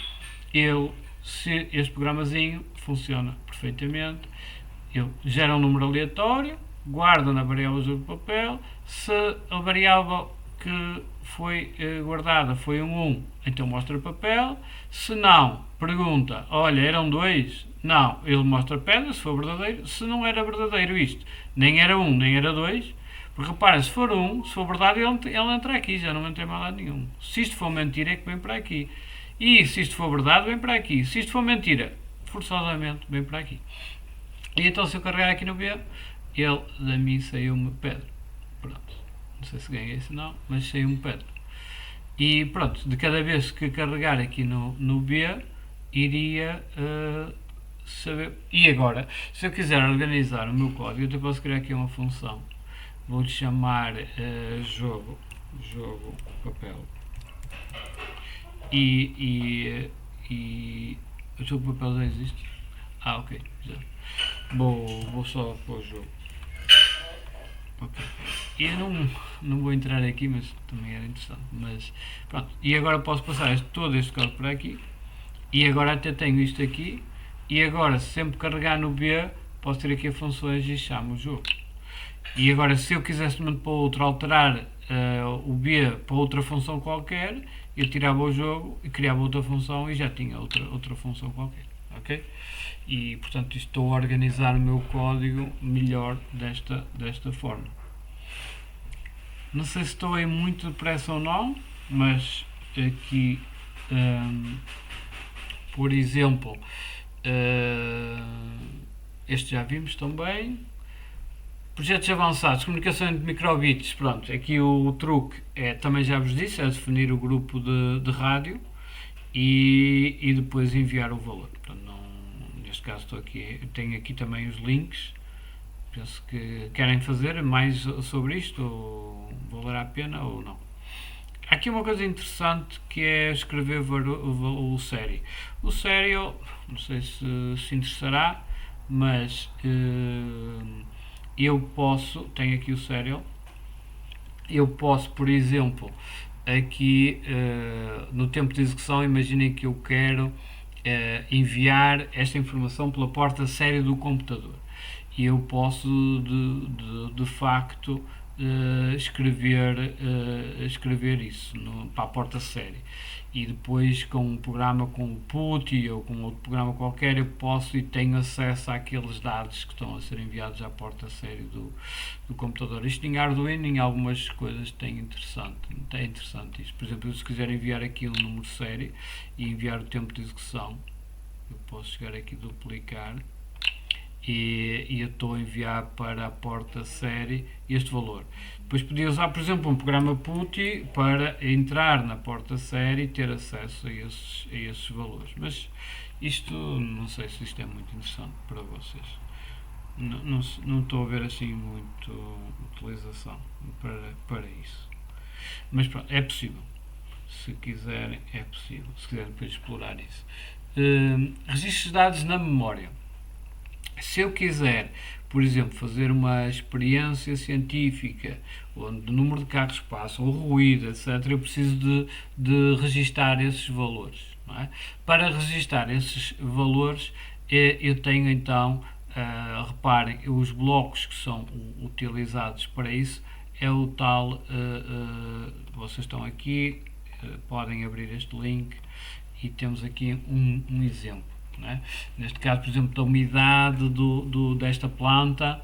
este programazinho funciona perfeitamente. Ele gera um número aleatório, guarda na variável jogo de papel. Se a variável que foi guardada foi um 1, então mostra papel. Se não, pergunta, olha, eram 2? Não, ele mostra pedra, se for verdadeiro. Se não era verdadeiro isto, nem era 1, nem era 2, porque reparem, se for 1, se for verdade, ele entra aqui, já não entra em mais lado nenhum. Se isto for mentira, é que vem para aqui. E se isto for verdade, vem para aqui. Se isto for mentira, forçosamente vem para aqui. E então, se eu carregar aqui no B, ele, da mim, saiu-me pedra. Pronto. Não sei se ganhei isso não, mas saiu-me pedra. E pronto, de cada vez que carregar aqui no B, iria saber. E agora, se eu quiser organizar o meu código, eu posso criar aqui uma função vou-lhe chamar jogo papel e o jogo papel já existe? Ok, já. Vou só pôr o jogo. Ok. Eu não vou entrar aqui, mas também era interessante. Mas pronto. E agora posso passar todo este código para aqui. E agora até tenho isto aqui. E agora, se sempre carregar no B, posso ter aqui a funções e chamo o jogo. E agora, se eu quisesse de um momento para o outro alterar o B para outra função qualquer, eu tirava o jogo e criava outra função e já tinha outra função qualquer. Ok? E portanto estou a organizar o meu código melhor desta forma. Não sei se estou em muito depressa ou não, mas aqui, por exemplo, este já vimos também. Projetos avançados, comunicação entre microbits, pronto, aqui o truque também já vos disse, é definir o grupo de rádio e depois enviar o valor. Portanto, neste caso estou aqui, tenho aqui também os links, penso que querem fazer mais sobre isto, ou valerá a pena ou não. Há aqui uma coisa interessante que é escrever o série. O sério, não sei se interessará, mas eu posso, tenho aqui o serial, eu posso, por exemplo, aqui no tempo de execução, imaginem que eu quero enviar esta informação pela porta série do computador. E eu posso, de facto, escrever isso para a porta série. E depois, com um programa com o PuTTY ou com outro programa qualquer, eu posso e tenho acesso àqueles dados que estão a ser enviados à porta série do computador. Isto em Arduino, em algumas coisas, é interessante isto. Por exemplo, se quiser enviar aqui um número série e enviar o tempo de execução, eu posso chegar aqui, duplicar, e eu estou a enviar para a porta série este valor. Depois podia usar, por exemplo, um programa PuTTY para entrar na porta série e ter acesso a esses valores. Mas isto, não sei se isto é muito interessante para vocês. Não estou a ver assim muito utilização para isso. Mas pronto, é possível. Se quiserem, é possível. Se quiserem depois explorar isso. Registros de dados na memória. Se eu quiser, por exemplo, fazer uma experiência científica onde o número de carros passa, o ruído, etc., eu preciso de registar esses valores. Não é? Para registar esses valores, eu tenho então, reparem, os blocos que são utilizados para isso é o tal, vocês estão aqui, podem abrir este link e temos aqui um exemplo. É? Neste caso, por exemplo, da umidade desta planta,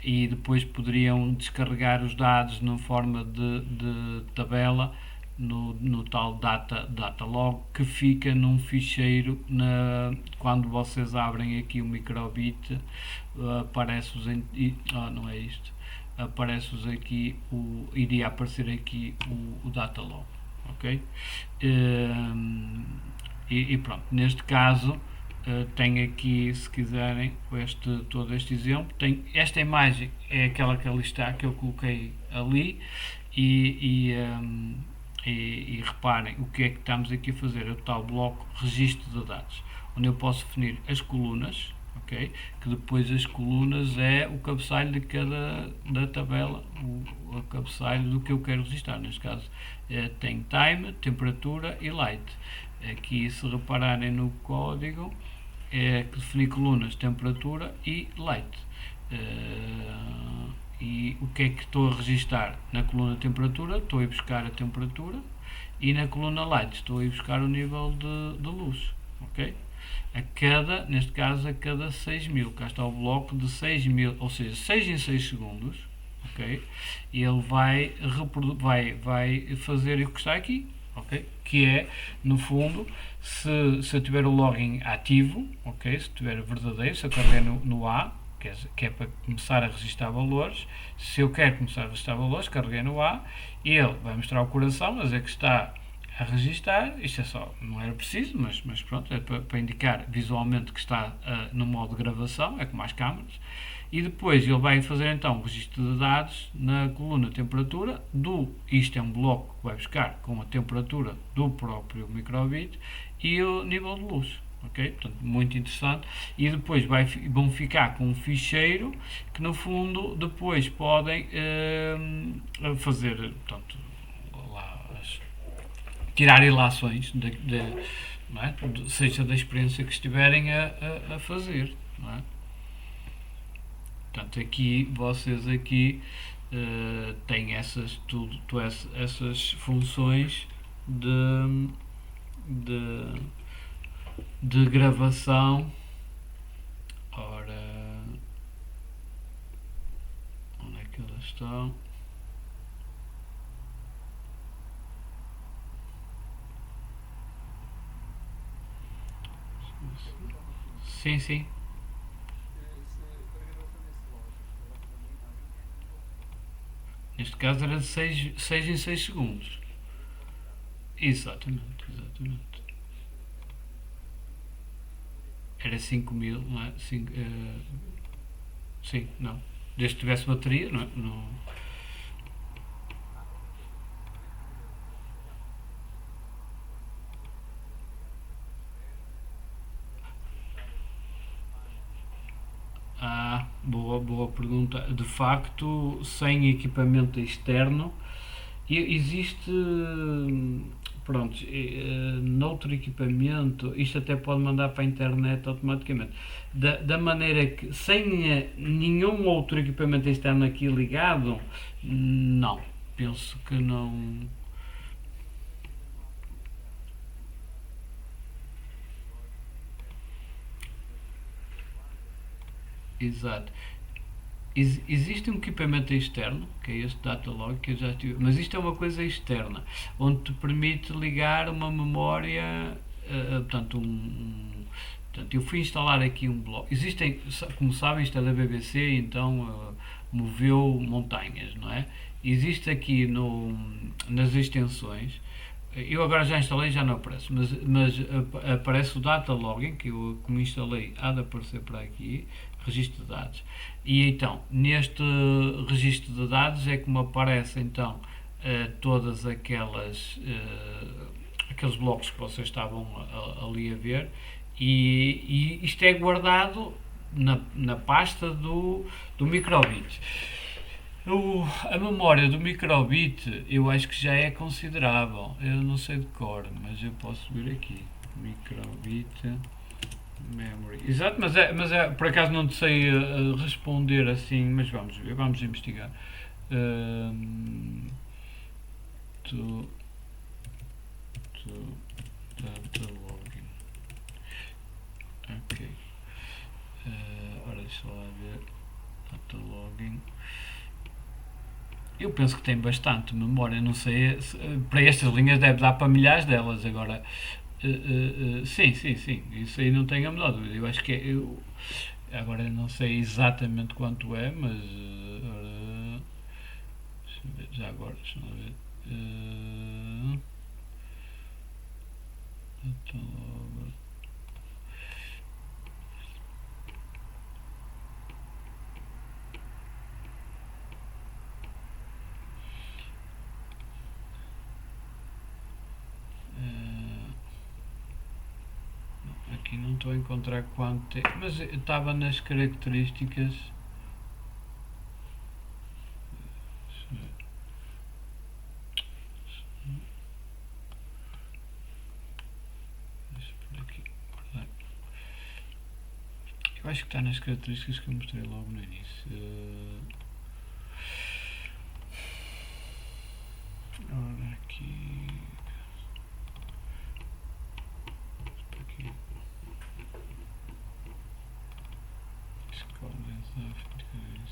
e depois poderiam descarregar os dados na forma de tabela no tal datalog, que fica num ficheiro quando vocês abrem aqui o microbit, aparece-vos não é isto, aparece-vos aqui, iria aparecer aqui o datalog, ok? E pronto, neste caso tenho aqui, se quiserem, todo este exemplo. Esta imagem é aquela que ali está, que eu coloquei ali, e reparem o que é que estamos aqui a fazer, é o tal bloco registro de dados, onde eu posso definir as colunas, ok? Que depois as colunas é o cabeçalho da tabela, o cabeçalho do que eu quero registrar. Neste caso tem time, temperatura e light. Aqui, se repararem no código, é que defini colunas, temperatura e light. E o que é que estou a registar? Na coluna temperatura estou a ir buscar a temperatura, e na coluna light estou a ir buscar o nível de luz, ok? Neste caso, a cada 6.000, cá está o bloco de 6.000, ou seja, 6 em 6 segundos, ok? E ele vai fazer o que está aqui, ok? Que é, no fundo, se eu tiver o login ativo, ok? Se tiver verdadeiro, se eu carregar no A, que é para começar a registrar valores, se eu quero começar a registrar valores, carreguei no A, ele vai mostrar o coração, mas é que está a registrar. Isto é só, não era preciso, mas pronto, é para indicar visualmente que está no modo de gravação, é como as câmaras. e depois ele vai fazer então o registro de dados na coluna temperatura isto é um bloco que vai buscar com a temperatura do próprio microbit e o nível de luz. Ok? Portanto, muito interessante. E depois vão ficar com um ficheiro que no fundo depois podem fazer, portanto, lá, tirar ilações não é? Seja da experiência que estiverem a fazer. Não é? Portanto, aqui vocês aqui têm essas funções de, de, de gravação. Ora, onde é que elas estão? Sim, sim. Neste caso era de 6 em 6 segundos. Exatamente, exatamente. Era 5.000, não é? Sim, não. Desde que tivesse bateria, não é? Não. Ah, boa pergunta. De facto, sem equipamento externo, existe, pronto, noutro equipamento, isto até pode mandar para a internet automaticamente, da maneira que, sem nenhum outro equipamento externo aqui ligado, não, penso que não. Exato. Existe um equipamento externo, que é este Datalog, que eu já tive, mas isto é uma coisa externa, onde te permite ligar uma memória, portanto, portanto, eu fui instalar aqui um bloco. Existem, como sabem, isto é da BBC, então moveu montanhas, não é? Existe aqui nas extensões, eu agora já instalei, já não aparece, mas aparece o data logging, que eu como instalei há de aparecer para aqui, registro de dados. E então, neste registro de dados é como aparece então todas aqueles blocos que vocês estavam ali a ver e isto é guardado na pasta do microbit. A memória do microbit eu acho que já é considerável. Eu não sei de cor, mas eu posso ver aqui. Microbit memory. Exato, mas por acaso não te sei responder assim, mas vamos ver, vamos investigar. Um, to, to data logging. Ok. Ora, deixa lá ver. Data logging. Eu penso que tem bastante memória, não sei, para estas linhas deve dar para milhares delas. Agora, sim, sim, sim, isso aí não tenho a menor dúvida. Eu acho que agora não sei exatamente quanto é, mas deixa eu ver, já agora, deixa eu ver. Então, aqui não estou a encontrar quanto é, mas estava nas características. Deixa por aqui. Eu acho que está nas características que eu mostrei logo no início. Ora, aqui. Aqui. Escolhas Áfricas.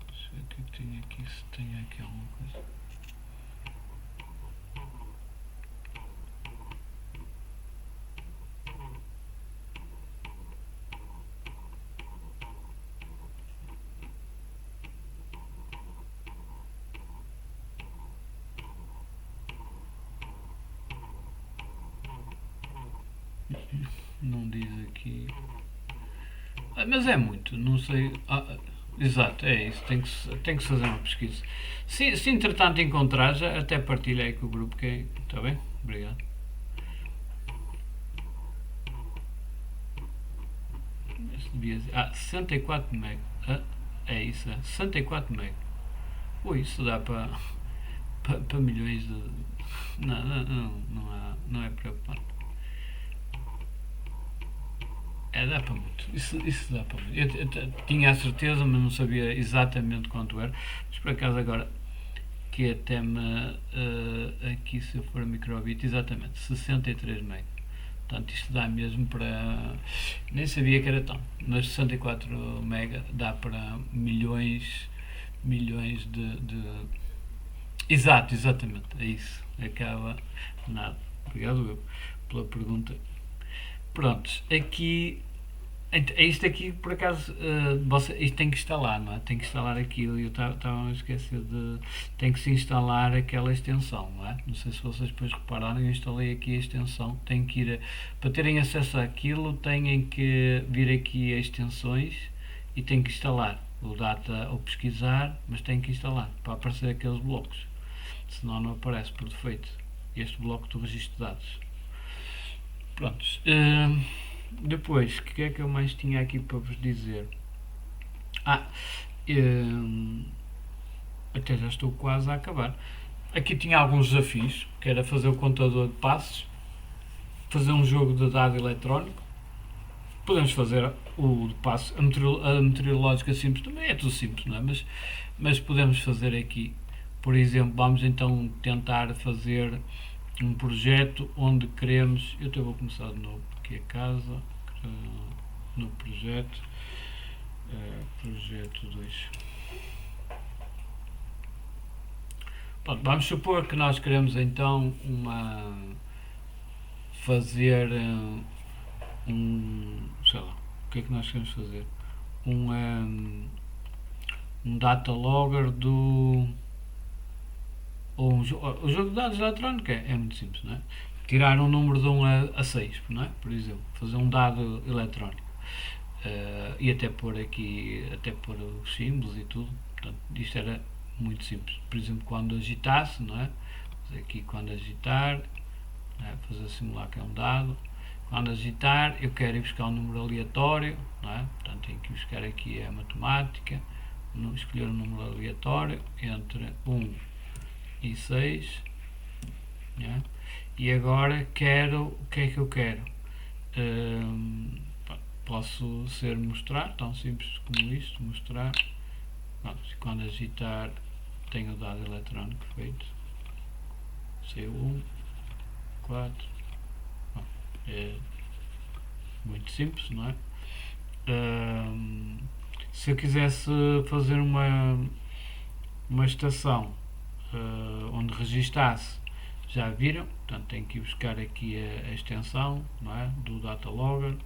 Deixa eu ver o que tem aqui, se tem aqui alguma coisa. Não diz aqui. Mas é muito, não sei. Exato, é isso. Tem que fazer uma pesquisa. Se entretanto encontrar, já até partilha aí com o grupo. Que está bem? Obrigado. 64 meg. É isso, 64 meg. Ui, isso dá para milhões de. Não, não, não, não é preocupante. Dá para muito. Isso dá para muito. Eu tinha a certeza, mas não sabia exatamente quanto era. Mas por acaso agora que até me. Aqui se eu for microbit, exatamente, 63 MB. Portanto, isto dá mesmo para. Nem sabia que era tão. Mas 64 MB dá para milhões de. Exato, exatamente. É isso. Acaba. Nada. Obrigado eu pela pergunta. Prontos, aqui isto aqui, por acaso, isto tem que instalar, não é? Tem que instalar aquilo. Eu estava a esquecer de. Tem que se instalar aquela extensão, não é? Não sei se vocês depois repararam, eu instalei aqui a extensão. Tem que ir. Para terem acesso àquilo, têm que vir aqui a extensões e tem que instalar o data ou pesquisar, mas tem que instalar para aparecer aqueles blocos. Senão não aparece por defeito este bloco do registro de dados. Prontos. Depois, o que é que eu mais tinha aqui para vos dizer? Ah, hum, até já estou quase a acabar. Aqui tinha alguns desafios, que era fazer o contador de passos, fazer um jogo de dado eletrónico. Podemos fazer o de passo, a meteorológica simples também é tudo simples, não é? Mas podemos fazer aqui, por exemplo, vamos então tentar fazer um projeto onde queremos. Eu até vou começar de novo, aqui a casa, no projeto, projeto 2. Pronto, vamos supor que nós queremos então fazer sei lá, o que é que nós queremos fazer? Um data logger do. Ou o jogo de dados eletrónico é muito simples, não é? Tirar um número de 1 a 6, não é? Por exemplo, fazer um dado eletrónico. E até pôr aqui, até pôr os símbolos e tudo. Portanto, isto era muito simples. Por exemplo, quando agitasse, não é? Aqui quando agitar, fazer simular que é um dado. Quando agitar, eu quero ir buscar um número aleatório, não é? Portanto, tenho que ir buscar aqui a matemática, escolher um número aleatório entre 1 e 6. Né? E agora quero. O que é que eu quero? Posso ser mostrar, tão simples como isto, mostrar. Quando agitar, tenho o dado eletrónico feito. C1, 4. É muito simples, não é? Se eu quisesse fazer uma estação onde registasse, já viram, portanto tenho que ir buscar aqui a extensão, não é? Do data logger,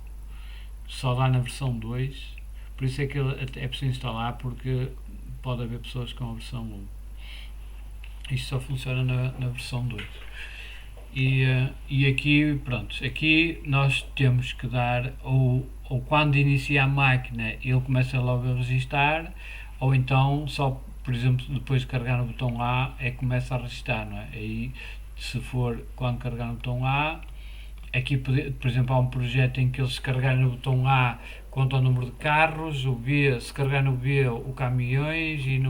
só dá na versão 2, por isso é que é preciso instalar, porque pode haver pessoas com a versão 1. Isto só funciona na versão 2. E aqui, pronto, aqui nós temos que dar, ou quando inicia a máquina ele começa logo a registar, ou então só, por exemplo, depois de carregar no botão A é que começa a registar, não é? Aí, se for quando carregar no botão A, aqui, por exemplo, há um projeto em que eles, se carregarem no botão A, conta o número de carros, o B, se carregar no B, o caminhões, e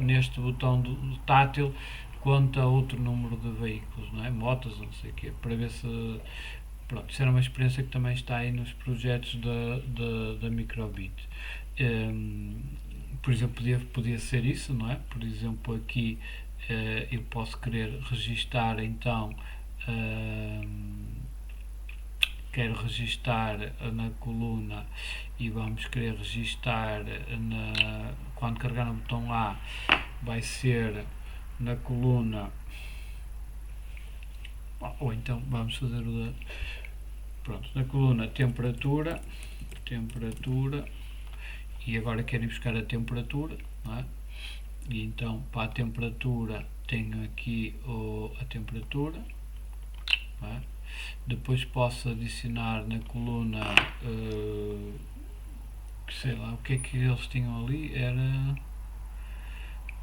neste botão do tátil, conta outro número de veículos, não é? Motos, não sei o quê, para ver se. Pronto, isso era uma experiência que também está aí nos projetos da Microbit. Por exemplo, podia ser isso, não é? Por exemplo, aqui eu posso querer registar então. Quero registar na coluna e vamos querer registar quando carregar no botão A vai ser na coluna, ou então vamos fazer pronto, na coluna temperatura, e agora quero ir buscar a temperatura, não é? E então para a temperatura tenho aqui a temperatura, não é? Depois posso adicionar na coluna, que sei lá, o que é que eles tinham ali, era,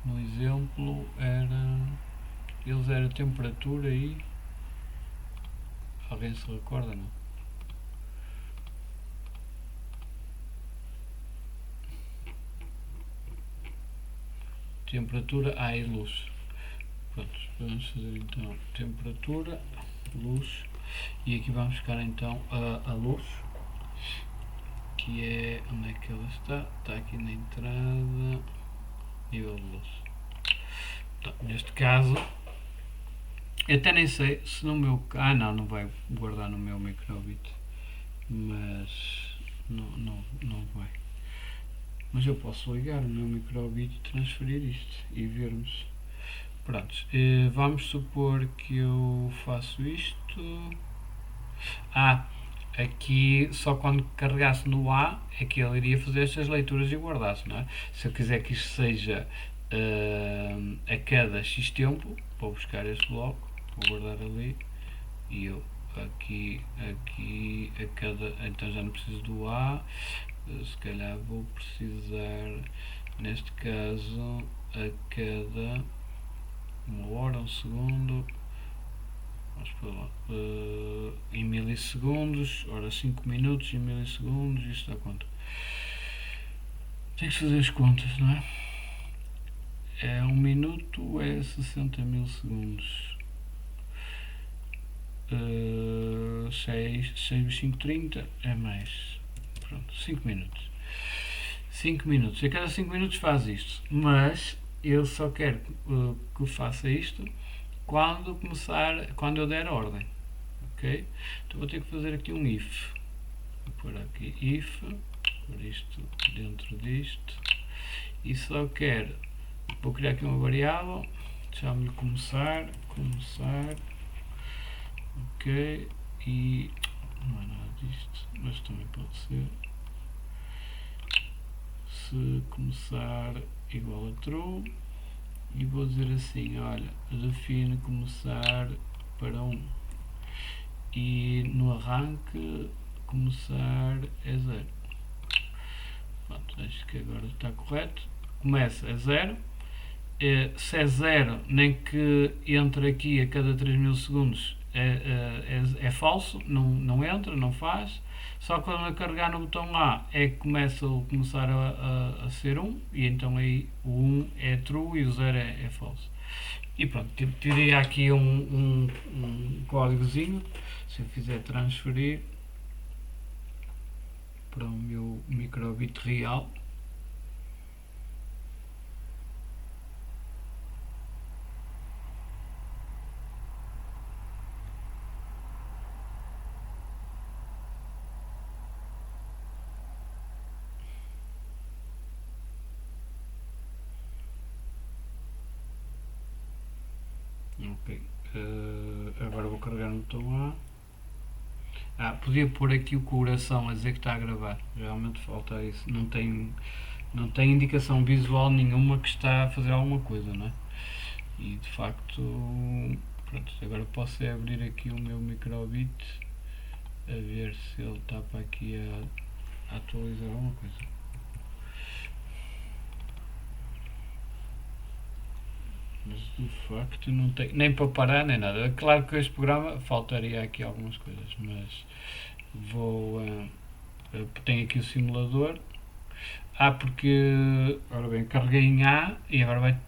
no exemplo, era temperatura e, alguém se recorda, não? Temperatura, e luz. Pronto, vamos fazer então temperatura, luz, e aqui vamos buscar então a luz, que é, onde é que ela está? Está aqui na entrada, nível de luz. Então, neste caso, eu até nem sei se no meu, não vai guardar no meu microbit, mas não vai. Mas eu posso ligar o meu microbit e transferir isto e vermos. Prontos, vamos supor que eu faço isto. Aqui só quando carregasse no A é que ele iria fazer estas leituras e guardasse, não é? Se eu quiser que isto seja a cada X tempo, vou buscar este bloco, vou guardar ali e eu aqui, a cada. Então já não preciso do A, se calhar vou precisar, neste caso, a cada 1 hora, 1 segundo, vamos para lá, em milissegundos, ora 5 minutos em milissegundos, isto dá quanto? Tem que fazer as contas, não é? 1 minuto é 60 milissegundos. 6, 5, 30 é mais. Pronto, 5 minutos. 5 minutos. A cada 5 minutos faz isto. Mas eu só quero que faça isto quando eu der ordem. Ok? Então vou ter que fazer aqui um if. Vou pôr aqui if, pôr isto dentro disto. E só quero, vou criar aqui uma variável, chamo-lhe começar, ok, e não é nada disto, mas também pode ser, se começar igual a true, e vou dizer assim, olha, define começar para 1, e no arranque começar é 0. Pronto, acho que agora está correto. Começa a 0. Se é 0, nem que entre aqui a cada 3 milissegundos é falso, não entra, não faz. Só quando eu carregar no botão A é que começar a ser 1, e então aí o 1 é true e o 0 é falso. E pronto, teria aqui um códigozinho. Se eu fizer transferir para o meu microbit real, ok, agora vou carregar no botão A. Podia pôr aqui o coração a dizer que está a gravar, realmente falta isso, não tem indicação visual nenhuma que está a fazer alguma coisa, não é? E de facto, pronto, agora posso abrir aqui o meu microbit a ver se ele está para aqui a atualizar alguma coisa. Mas de facto não tem nem para parar nem nada. Claro que este programa faltaria aqui algumas coisas, mas tenho aqui o simulador. Porque, ora bem, carreguei em A e agora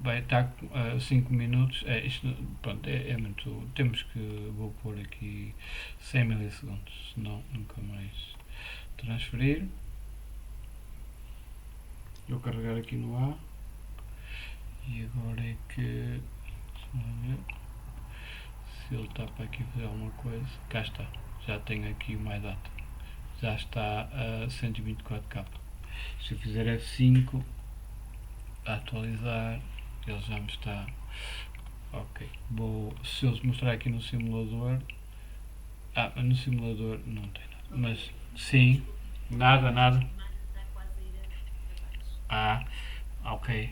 vai estar 5 minutos. Isto, pronto, é muito. Vou pôr aqui 100 milissegundos, senão nunca mais transferir. Vou carregar aqui no A e agora é que. Se ele está para aqui fazer alguma coisa, cá está, já tenho aqui o MyData, já está a 124k. Se eu fizer F5 a atualizar, ele já me está. Ok, se eu mostrar aqui no simulador, no simulador não tem nada, mas sim, nada. Ok.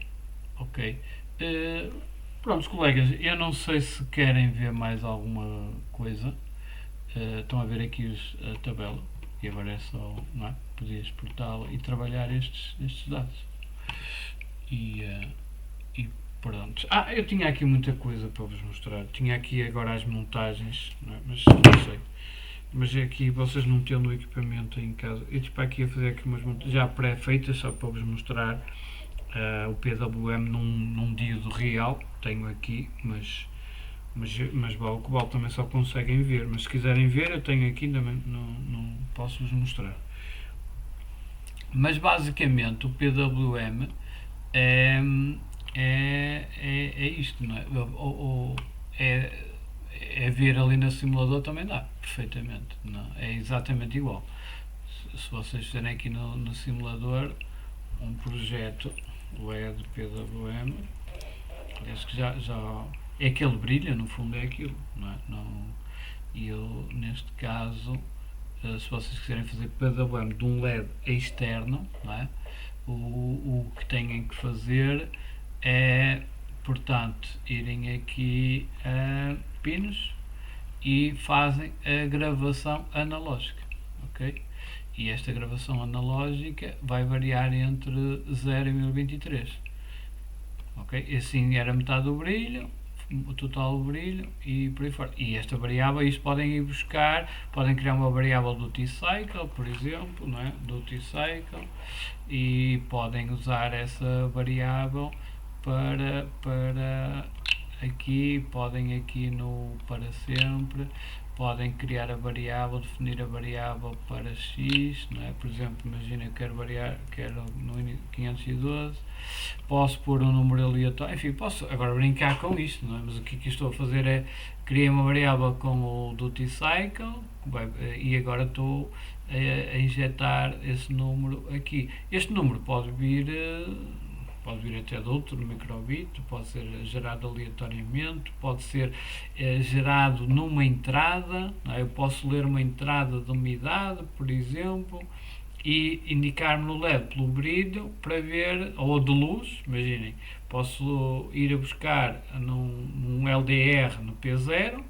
Prontos, colegas, eu não sei se querem ver mais alguma coisa. Estão a ver aqui a tabela e agora é só, não é? Poder exportá-la e trabalhar estes dados. E, e pronto. Eu tinha aqui muita coisa para vos mostrar. Tinha aqui agora as montagens, não é? Mas não sei. Mas aqui vocês não tendo o equipamento em casa. Eu tipo aqui a fazer aqui umas montagens já pré-feitas só para vos mostrar o PWM num dia do real. Tenho aqui, mas o Cobalt também só conseguem ver. Mas se quiserem ver, eu tenho aqui, não posso vos mostrar. Mas basicamente o PWM é, é isto, não é? É ver ali no simulador também dá, perfeitamente. Não, é exatamente igual. Se vocês fizerem aqui no simulador um projeto LED PWM, parece que já é aquele brilho, no fundo é aquilo, não é? Não, e eu, neste caso, se vocês quiserem fazer PWM de um LED externo, não é? O que têm que fazer é, portanto, irem aqui a pinos e fazem a gravação analógica, ok? E esta gravação analógica vai variar entre 0 e 1023, ok? Assim era metade do brilho, o total do brilho e por aí fora. E esta variável, isto podem ir buscar, podem criar uma variável do T-Cycle, por exemplo, não é? Do T-Cycle, e podem usar essa variável para aqui, podem aqui no para sempre, podem criar a variável, definir a variável para x, não é? Por exemplo, imagina que quero no 512, posso pôr um número aleatório, enfim, posso agora brincar com isto, não é? Mas o que estou a fazer é criar uma variável com o duty cycle e agora estou a injetar esse número aqui. Este número pode vir até de outro microbit, pode ser gerado aleatoriamente, pode ser gerado numa entrada, não é? Eu posso ler uma entrada de umidade, por exemplo, e indicar-me no LED pelo brilho para ver, ou de luz, imaginem, posso ir a buscar num LDR no P0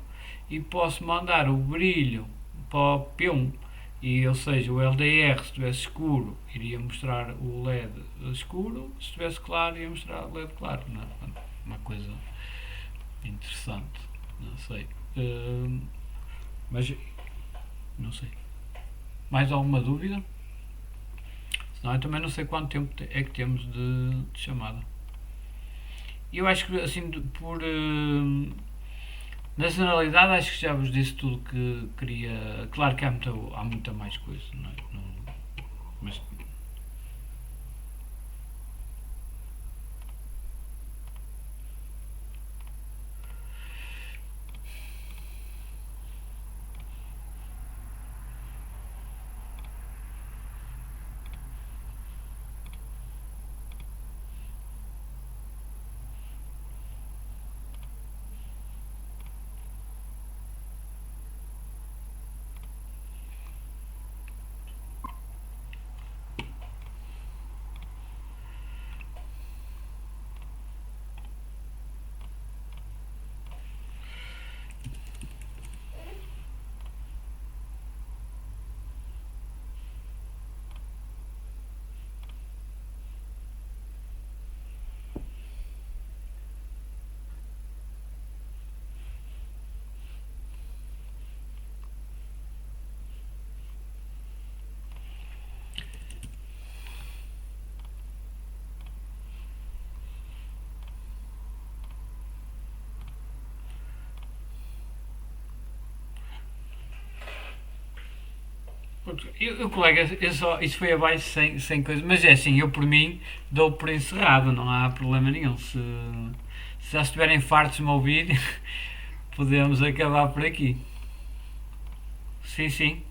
e posso mandar o brilho para o P1. E, ou seja, o LDR, se estivesse escuro, iria mostrar o LED escuro, se estivesse claro, ia mostrar o LED claro. Não, uma coisa interessante, não sei. Mas, não sei. Mais alguma dúvida? Senão eu também não sei quanto tempo é que temos de chamada. Eu acho que, assim, por nacionalidade, acho que já vos disse tudo que queria. Claro que há muita mais coisa, não é? Mas colega, isso foi abaixo sem coisa, mas é assim, eu por mim dou por encerrado, não há problema nenhum. Se já estiverem fartos de me ouvir, podemos acabar por aqui. Sim, sim.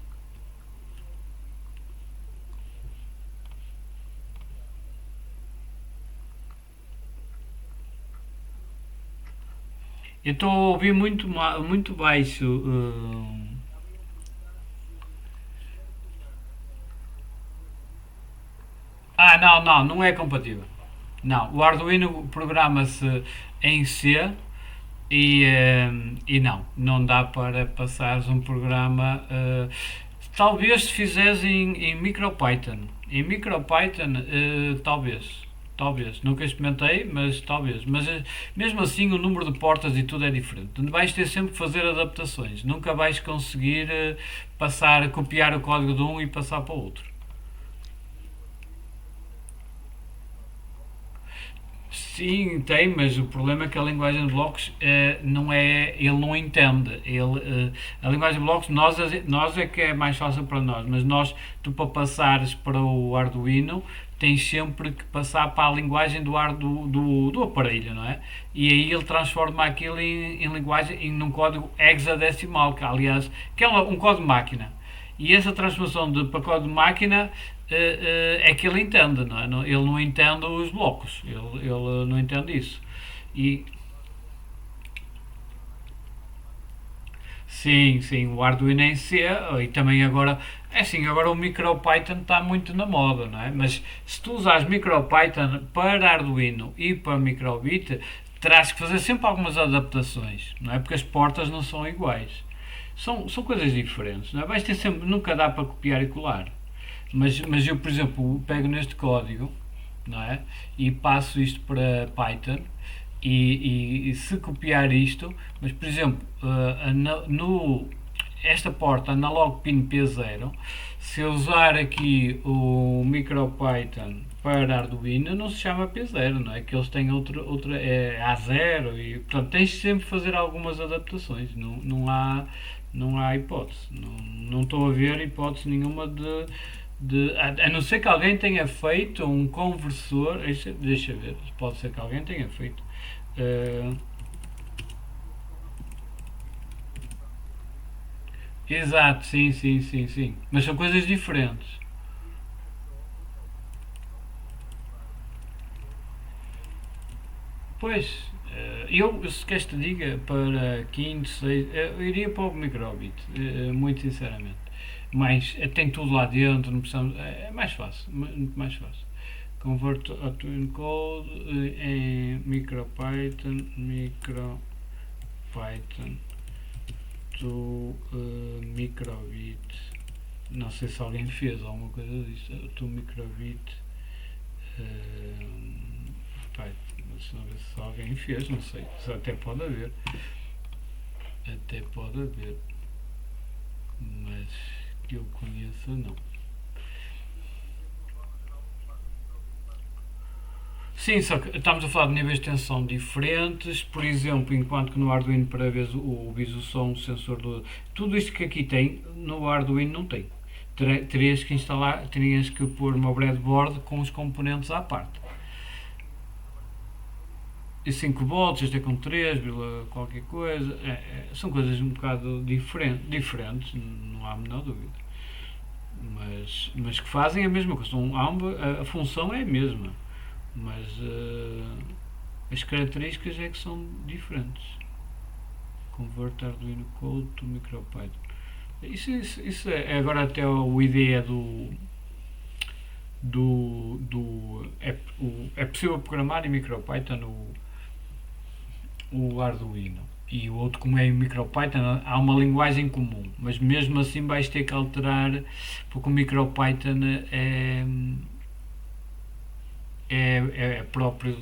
Eu estou a ouvir muito baixo. Não é compatível. Não, o Arduino programa-se em C E não dá para passares um programa. Talvez se fizeres em MicroPython. Em MicroPython, talvez. Talvez. Nunca experimentei, mas talvez. Mas mesmo assim, o número de portas e tudo é diferente. Vais ter sempre que fazer adaptações. Nunca vais conseguir passar, copiar o código de um e passar para o outro. Sim, tem, mas o problema é que a linguagem de blocos não é, ele não entende. A linguagem de blocos nós é que é mais fácil para nós, mas tu para passares para o Arduino tens sempre que passar para a linguagem do aparelho, não é? E aí ele transforma aquilo em linguagem, num código hexadecimal, que aliás que é um código máquina. E essa transformação de pacote de máquina é que ele entende, não é? Ele não entende os blocos, ele não entende isso. E sim, sim, o Arduino em C e também agora, é assim, agora o MicroPython está muito na moda, não é? Mas se tu usares MicroPython para Arduino e para Microbit, terás que fazer sempre algumas adaptações, não é? Porque as portas não são iguais. São coisas diferentes, não é? Vais ter sempre, nunca dá para copiar e colar. Mas eu, por exemplo, pego neste código, não é? E passo isto para Python e se copiar isto, mas por exemplo, no, esta porta analog pin P0, se eu usar aqui o MicroPython para Arduino, não se chama P0, não é? Que eles têm outra é A0 e portanto tens sempre de fazer algumas adaptações, não há hipótese, não estou a ver hipótese nenhuma a não ser que alguém tenha feito um conversor, deixa ver, pode ser que alguém tenha feito. Uh, Exato, sim, sim, sim, sim. Mas são coisas diferentes. Pois, se queres te diga, para quinto, sexto, eu iria para o microbit, muito sinceramente. Mas tem tudo lá dentro, não precisamos, é mais fácil, muito mais fácil. Convert a twin code em MicroPython to microbit. Não sei se alguém fez alguma coisa disso. To microbit. Se não ver se alguém fez, não sei. Até pode haver. Até pode haver. Mas que eu conheça, não. Sim, só que estamos a falar de níveis de tensão diferentes. Por exemplo, enquanto que no Arduino para ver o som, o sensor do. Tudo isto que aqui tem, no Arduino não tem. Terias que instalar, terias que pôr uma breadboard com os componentes à parte. E 5 volts, este é com 3, qualquer coisa. São coisas um bocado diferentes, não há a menor dúvida. Mas que fazem a mesma coisa. A função é a mesma, mas as características é que são diferentes. Convert Arduino Code to MicroPython. Isso é agora até o ideia é possível programar em MicroPython o Arduino. E o outro, como é em MicroPython, há uma linguagem comum, mas mesmo assim vais ter que alterar, porque o MicroPython é próprio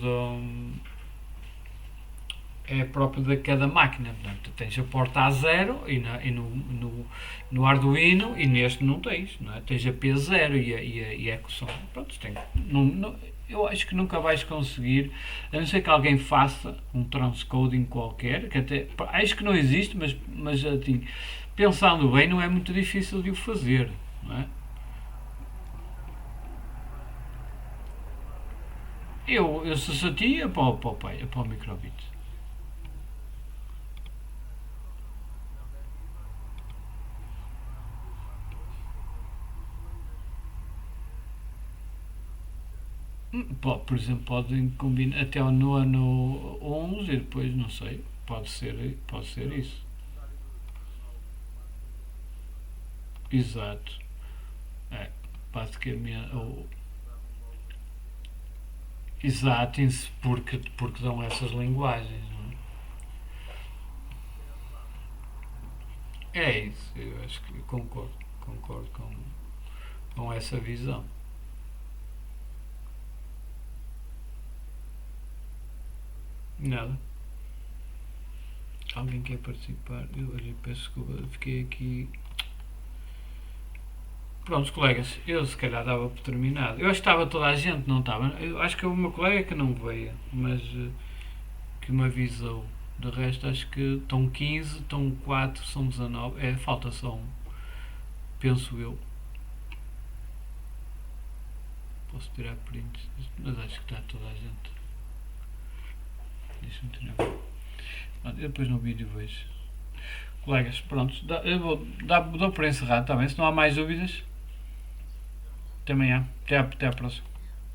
é próprio de cada máquina. Portanto, tens a porta A0 no Arduino e neste não tens. Não é? Tens a P0 e a Ecosom. Pronto, eu acho que nunca vais conseguir, a não ser que alguém faça um transcoding qualquer, que até acho que não existe, mas assim, pensando bem, não é muito difícil de o fazer. Não é? Eu se satia para o microbit. Por exemplo, podem combinar até no ano 11 e depois, não sei, pode ser isso. Exato. É, basicamente, exato, porque dão essas linguagens. Não é? É isso, eu acho que concordo com essa visão. Nada. Alguém quer participar? Eu olhei, peço desculpa, fiquei aqui. Prontos, colegas, eu se calhar dava por terminado. Eu acho que estava toda a gente, não estava? Eu acho que houve uma colega que não veio, mas que me avisou. De resto, acho que estão 15, estão 4, são 19. É, falta só um, penso eu. Posso tirar prints, mas acho que está toda a gente. Deixa-me tirar. Depois no vídeo vejo. Colegas, prontos, eu dou para encerrar, está bem? Se não há mais dúvidas, até amanhã. Até à próxima.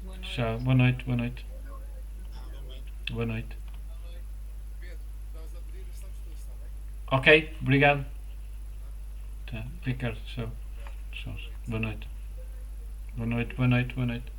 Boa Tchau, noite. boa noite, boa noite. Boa noite. Ok, obrigado. Tá, Ricardo, tchau. Tchau. Boa noite. Boa noite, boa noite, boa noite.